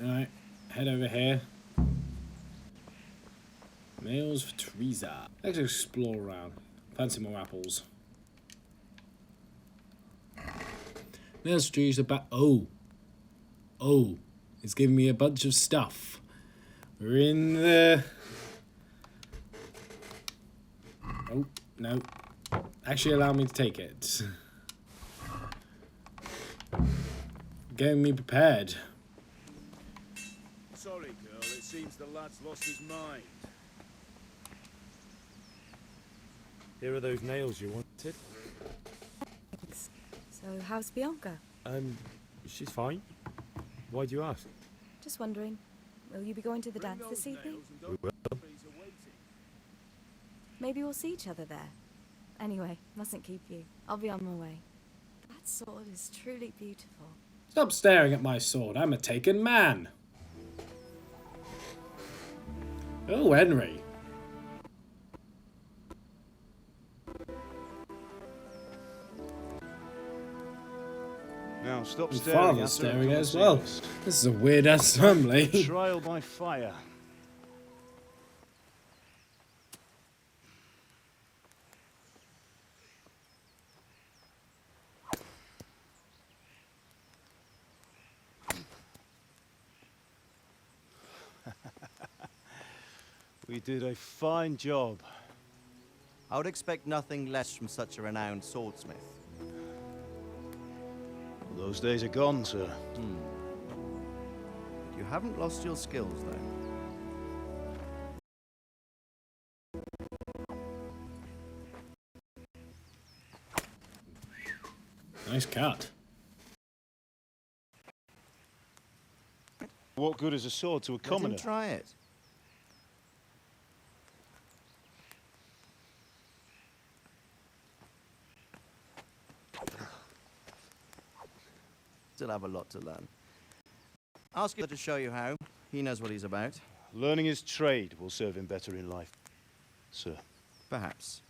Alright, head over here. Nails for Teresa. Let's explore around. Fancy more apples. Nails for Teresa back. Oh, it's giving me a bunch of stuff. We're in the. Oh no! Actually, allow me to take it. Getting me prepared. Sorry, girl. It seems the lad's lost his mind. Here are those nails you wanted. Thanks. So, how's Bianca? She's fine. Why do you ask? Just wondering, will you be going to the dance this evening? We will. Maybe we'll see each other there. Anyway, mustn't keep you. I'll be on my way. That sword is truly beautiful. Stop staring at my sword. I'm a taken man. Oh, Henry. Now stop And staring. father's staring as well. This is a weird ass family. Trial by fire. We did a fine job. I would expect nothing less from such a renowned swordsmith. Well, those days are gone, sir. You haven't lost your skills, though. Nice cut. What good is a sword to a Let him commoner? try it. still have a lot to learn. Ask him to show you how. He knows what he's about. Learning his trade will serve him better in life, sir. Perhaps.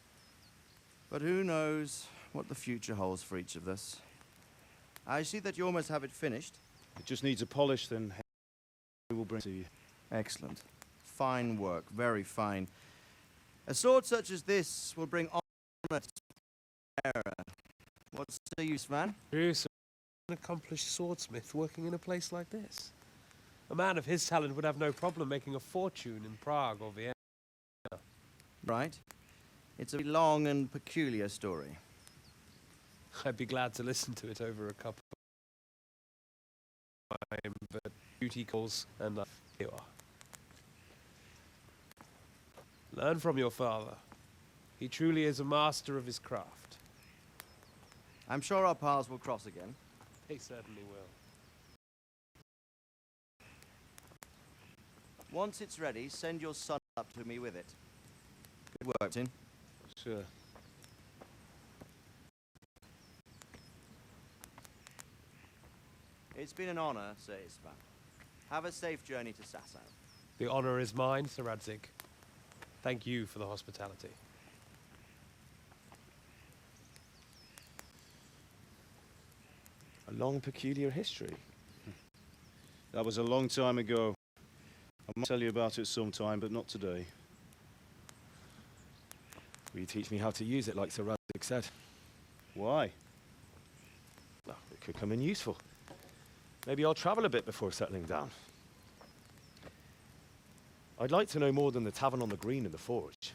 But who knows what the future holds for each of us. I see that you almost have it finished. It just needs a polish, then we will bring it to you. Excellent. Fine work, very fine. A sword such as this will bring honor to bearer. What's the use, man? Bruce, an accomplished swordsmith working in a place like this. A man of his talent would have no problem making a fortune in Prague or Vienna. Right. It's a long and peculiar story. I'd be glad to listen to it over a cup of wine, but duty calls, and here you are. Learn from your father. He truly is a master of his craft. I'm sure our paths will cross again. He certainly will. Once it's ready, send your son up to me with it. Good work, Tin. Sure. It's been an honor, Sir Ispan. Have a safe journey to Sasau. The honor is mine, Sir Radzig. Thank you for the hospitality. A long, peculiar history. That was a long time ago. I might tell you about it sometime, but not today. Will you teach me how to use it like Sir Radzig said? Why? Well, it could come in useful. Maybe I'll travel a bit before settling down. I'd like to know more than the tavern on the green and the forge.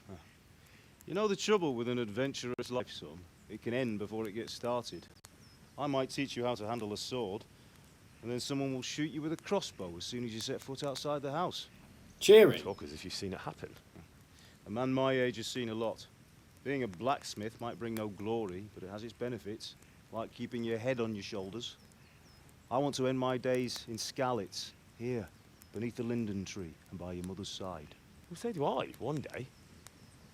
You know the trouble with an adventurous life, son? It can end before it gets started. I might teach you how to handle a sword, and then someone will shoot you with a crossbow as soon as you set foot outside the house. Cheering. Talk as if you've seen it happen. A man my age has seen a lot. Being a blacksmith might bring no glory, but it has its benefits, like keeping your head on your shoulders. I want to end my days in Skalitz, here, beneath the linden tree and by your mother's side. Well, so do I, one day.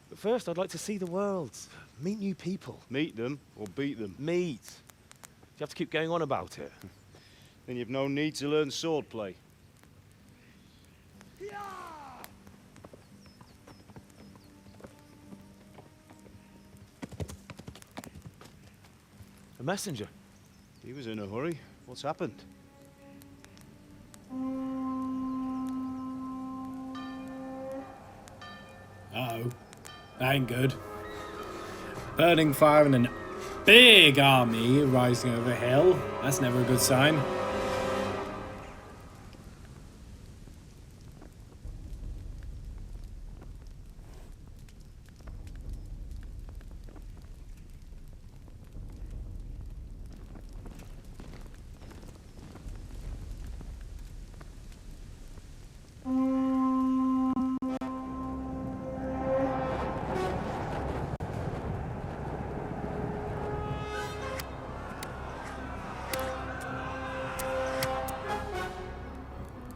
But first, I'd like to see the world, meet new people. Meet them or beat them? Meet. You have to keep going on about it. Then you've no need to learn swordplay. A messenger. He was in a hurry. What's happened? Uh-oh. That ain't good. Burning fire and a big army rising over a hill. That's never a good sign.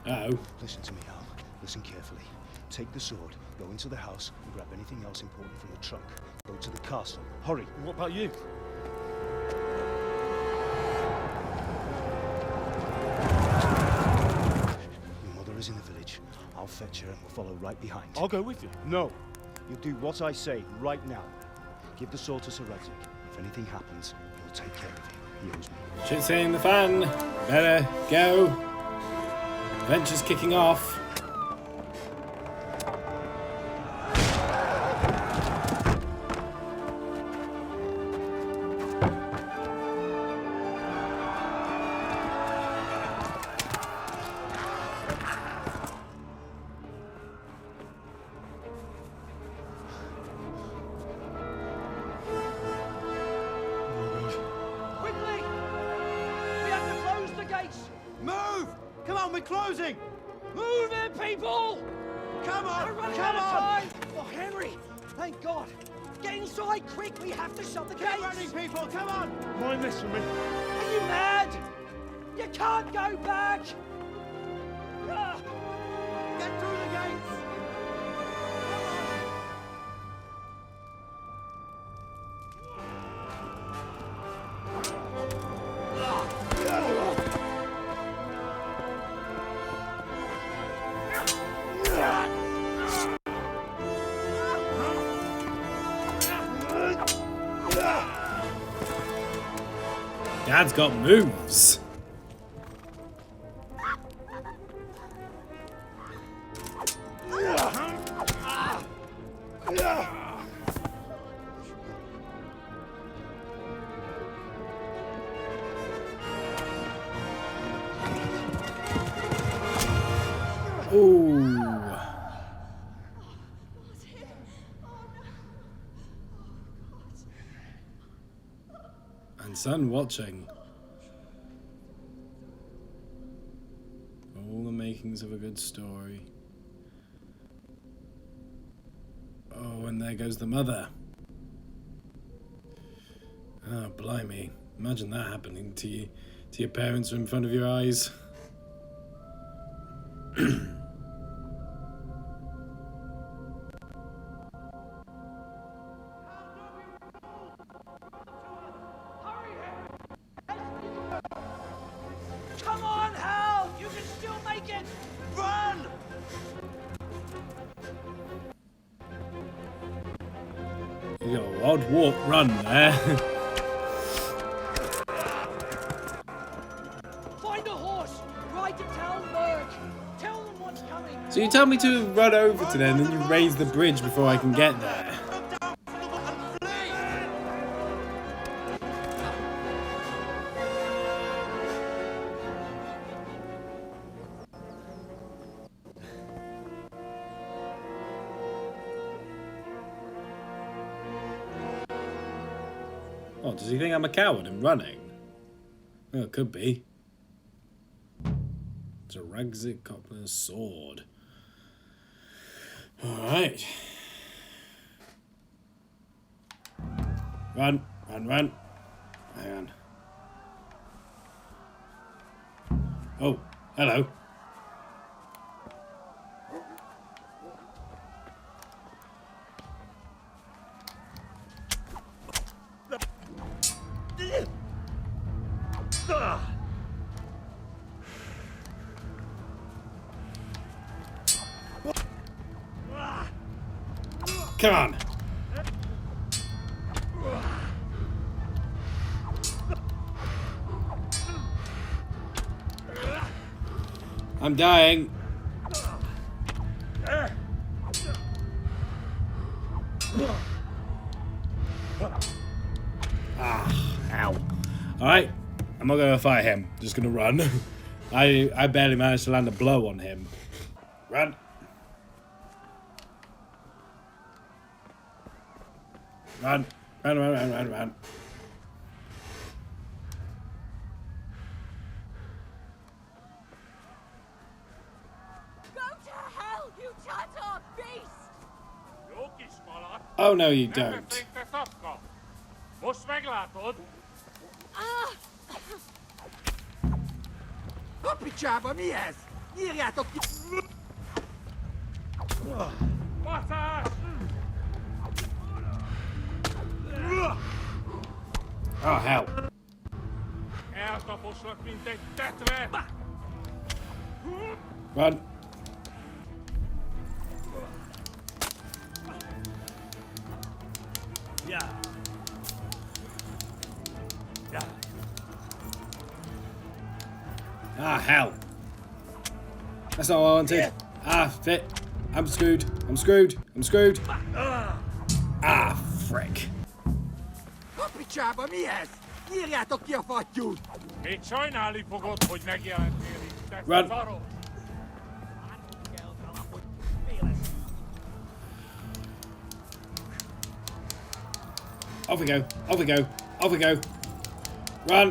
Uh-oh. Listen to me, Al. Listen carefully. Take the sword, go into the house, and grab anything else important from the trunk. Go to the castle. Hurry. What about you? Your mother is in the village. I'll fetch her and we'll follow right behind. I'll go with you. No. You'll do what I say right now. Give the sword to Sir Radzig. If anything happens, he'll take care of you. He owes me. Shit's hitting the fan. Better go. Adventure's kicking off. Quickly! We have to close the gates! Move! Come on, we're closing! Move it, people! Come on! We're running out of time! Oh, Henry! Thank God! Get inside, quick! We have to shut the gates! Get running, people! Come on! Mind this for me. Are you mad? You can't go back! Ah! Get through the gates! Come on! Dad's got moves. Ooh. And son watching. All the makings of a good story. Oh, and there goes the mother. Oh, blimey. Imagine that happening to you, to your parents in front of your eyes. Come on, Hal! You can still make it! Run! You got a odd walk run there. Find a horse! Ride to Talmberg! Tell them what's coming! So you tell me to run over to them and then you raise the bridge before I can get there. Oh, does he think I'm a coward and running? Oh, it could be. It's a Ragzig Cobbler's sword. Alright. Run, run, run. Hang on. Oh, hello. Come on. I'm dying. Ah, ow. Alright, I'm not gonna fight him. Just gonna run. I barely managed to land a blow on him. Run. Run. Run, run, run, run, run. Go to hell, you Tatar beast! Oh no, you don't. A picsába mi ez? Írjátok ki! Oh, hell. Eltaposlak, mint egy tetve! Run. Yeah. Yeah. Ah, hell. That's not what I wanted. Ah, fit. I'm screwed. I'm screwed. I'm screwed. Ah, frick. A picsába mi ez? Írjátok ki a fattyút! Még sajnálni fogod, hogy megjelentél itt, te Run. szarok! Off we go. Off we go. Off we go. Run.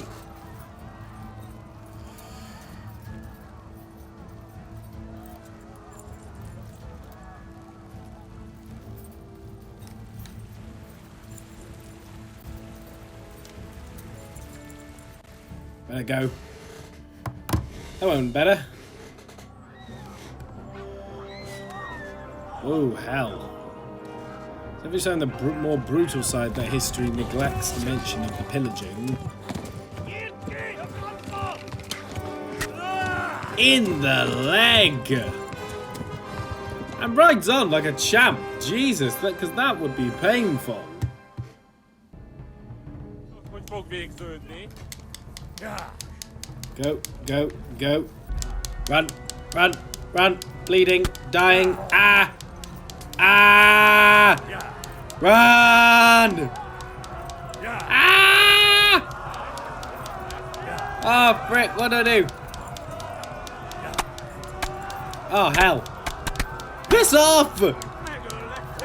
Better go. That went better. Oh, hell. Every time the more brutal side that history neglects to mention of the pillaging. In the leg! And rides on like a champ. Jesus, because that would be painful. Hogy fog végződni? Go, go, go. Run, run, run. Bleeding, dying. Ah! Ah! Run! Ah! Oh, frick, what do I do? Oh, hell. Piss off!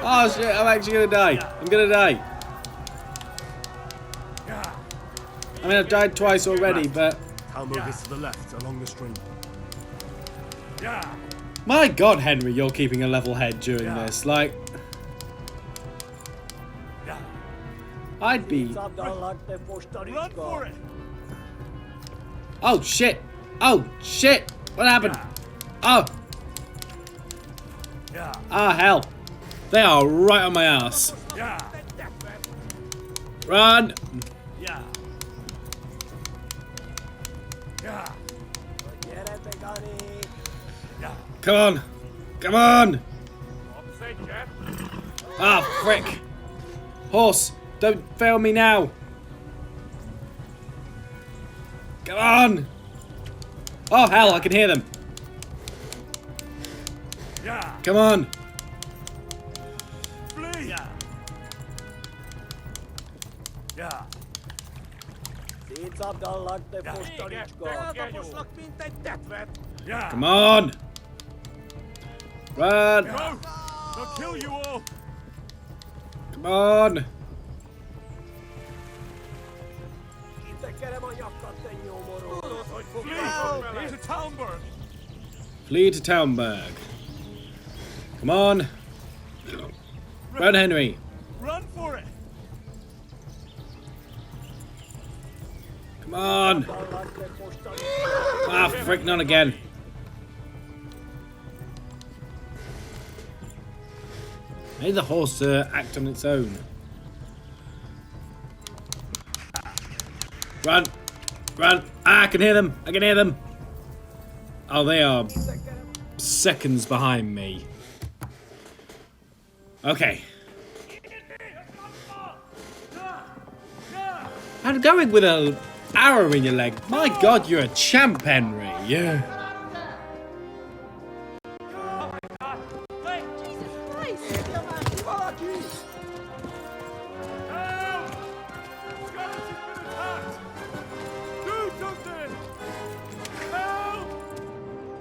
Oh, shit, I'm actually gonna die. I'm gonna die. I mean, I've died twice already, but... Talmud is to the left, along the stream. My God, Henry, you're keeping a level head during this. Like... I'd be... Run for it! Oh, shit! Oh, shit! What happened? Oh! Ah, hell. They are right on my ass. Run! Come on! Come on! Ah, frick! Horse, don't fail me now! Come on! Oh, hell, I can hear them! Come on! Come on! Run! Go! They'll kill you all! Come on! Flee to Talmberg! Flee to Townburg. Come on! Run, Henry! Run for it! Come on! Ah, frick, not again. Maybe the horse act on its own. Run! Run! Ah, I can hear them! I can hear them! Oh, they are seconds behind me. Okay. I'm going with an arrow in your leg. My God, you're a champ, Henry. Yeah.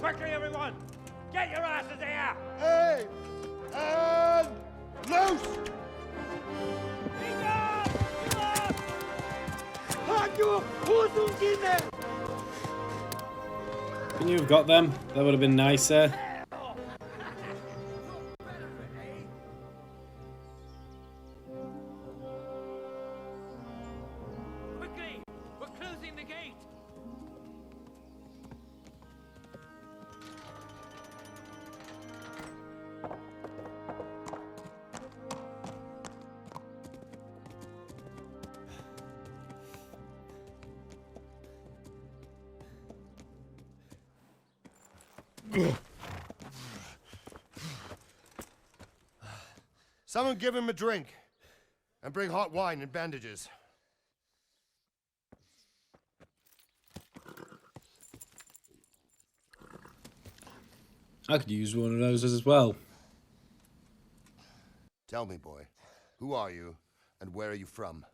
Quickly, everyone! Get your asses here! Hey! And loose! Can you have got them? That would have been nicer. Quickly! We're closing the gate! Someone give him a drink. And bring hot wine and bandages. I could use one of those as well. Tell me, boy, who are you and where are you from?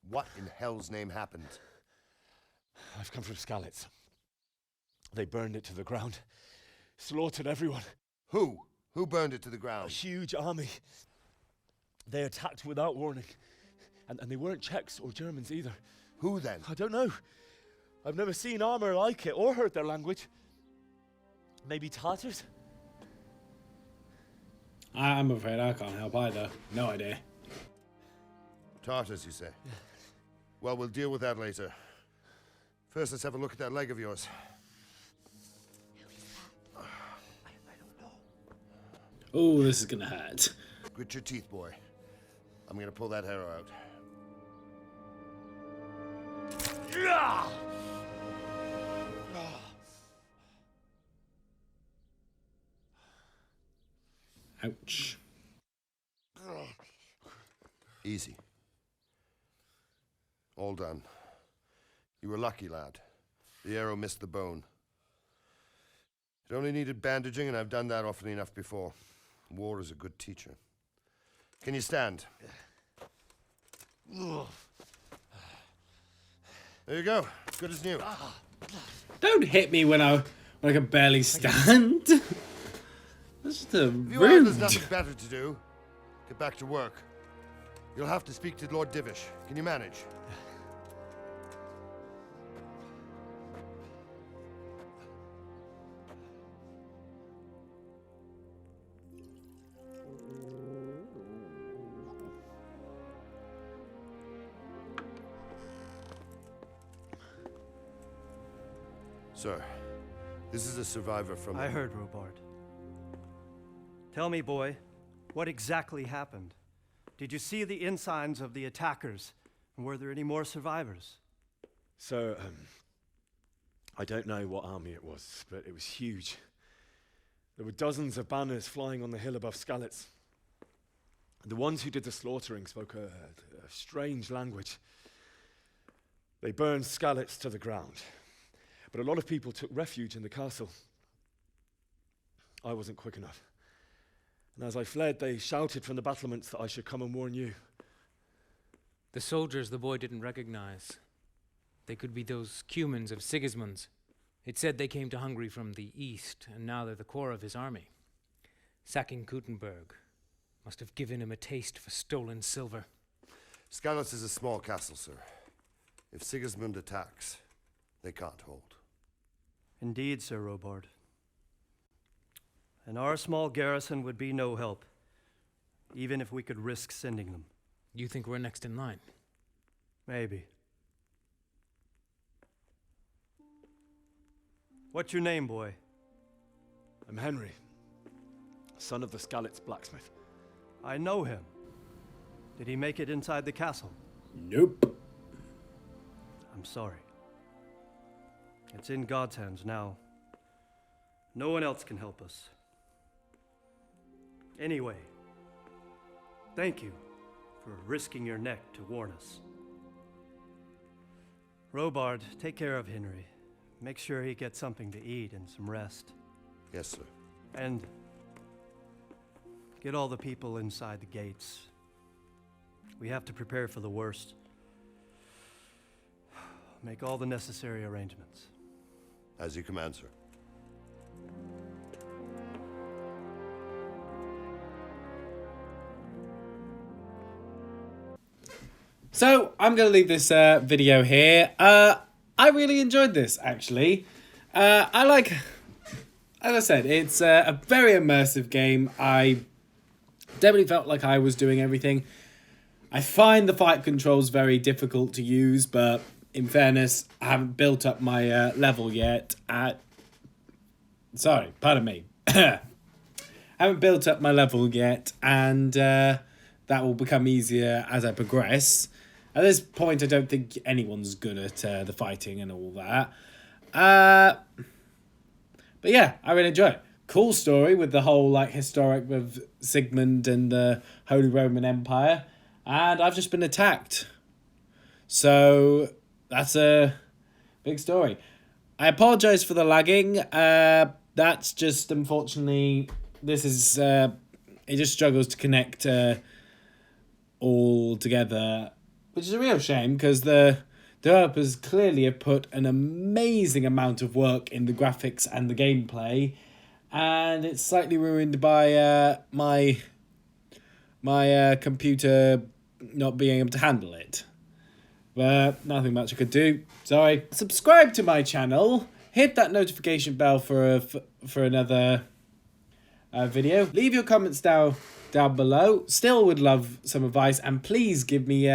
What in hell's name happened? I've come from Skalitz. They burned it to the ground. Slaughtered everyone. Who? Who burned it to the ground? A huge army. They attacked without warning. And they weren't Czechs or Germans either. Who then? I don't know. I've never seen armor like it or heard their language. Maybe Tatars? I'm afraid I can't help either. No idea. Tartars, you say? Yeah. Well, we'll deal with that later. First, let's have a look at that leg of yours. Oh, this is gonna hurt. Grit your teeth, boy. I'm gonna pull that arrow out. Ouch. Easy. All done. You were lucky, lad. The arrow missed the bone. It only needed bandaging, and I've done that often enough before. War is a good teacher. Can you stand? There you go. Good as new. Don't hit me when I can barely stand. That's just If you rude. there's nothing better to do, get back to work. You'll have to speak to Lord Divish. Can you manage? Sir, this is a survivor from... I heard, Robard. Tell me, boy, what exactly happened? Did you see the ensigns of the attackers? And were there any more survivors? So, I don't know what army it was, but it was huge. There were dozens of banners flying on the hill above Skalitz. The ones who did the slaughtering spoke a strange language. They burned Skalitz to the ground. But a lot of people took refuge in the castle. I wasn't quick enough. And as I fled, they shouted from the battlements that I should come and warn you. The soldiers the boy didn't recognize. They could be those Cumans of Sigismund's. It said they came to Hungary from the east, and now they're the core of his army. Sacking Gutenberg must have given him a taste for stolen silver. Skalitz is a small castle, sir. If Sigismund attacks, they can't hold. Indeed, Sir Robard. And our small garrison would be no help, even if we could risk sending them. You think we're next in line? Maybe. What's your name, boy? I'm Henry, son of the Skalitz blacksmith. I know him. Did he make it inside the castle? Nope. I'm sorry. It's in God's hands now. No one else can help us. Anyway, thank you for risking your neck to warn us. Robard, take care of Henry. Make sure he gets something to eat and some rest. Yes, sir. And get all the people inside the gates. We have to prepare for the worst. Make all the necessary arrangements. As you command, sir. So, I'm going to leave this video here. I really enjoyed this, actually. I like... As I said, it's a very immersive game. I definitely felt like I was doing everything. I find the fight controls very difficult to use, but in fairness, I haven't built up my level yet. Sorry, pardon me. I haven't built up my level yet, and that will become easier as I progress. At this point, I don't think anyone's good at the fighting and all that. But yeah, I really enjoy it. Cool story with the whole like historic of Sigmund and the Holy Roman Empire. And I've just been attacked. So that's a big story. I apologise for the lagging. That's just, unfortunately, this is... it just struggles to connect all together. Which is a real shame, because the developers clearly have put an amazing amount of work in the graphics and the gameplay, and it's slightly ruined by my computer not being able to handle it. But nothing much I could do. Sorry. Subscribe to my channel. Hit that notification bell for another video. Leave your comments down below. Still would love some advice, and please give me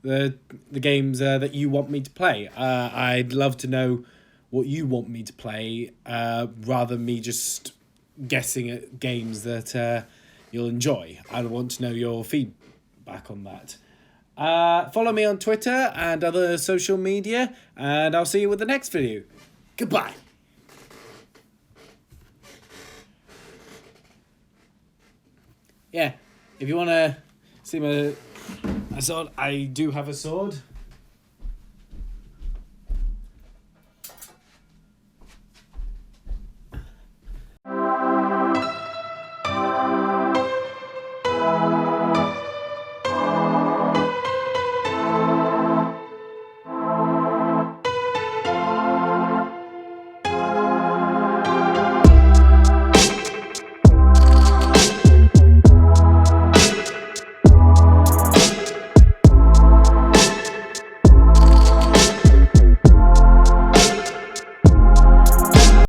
the games that you want me to play. I'd love to know what you want me to play, rather than me just guessing at games that you'll enjoy. I want to know your feedback on that. Follow me on Twitter and other social media, and I'll see you with the next video. Goodbye. Yeah, if you want to see my sword, I do have a sword.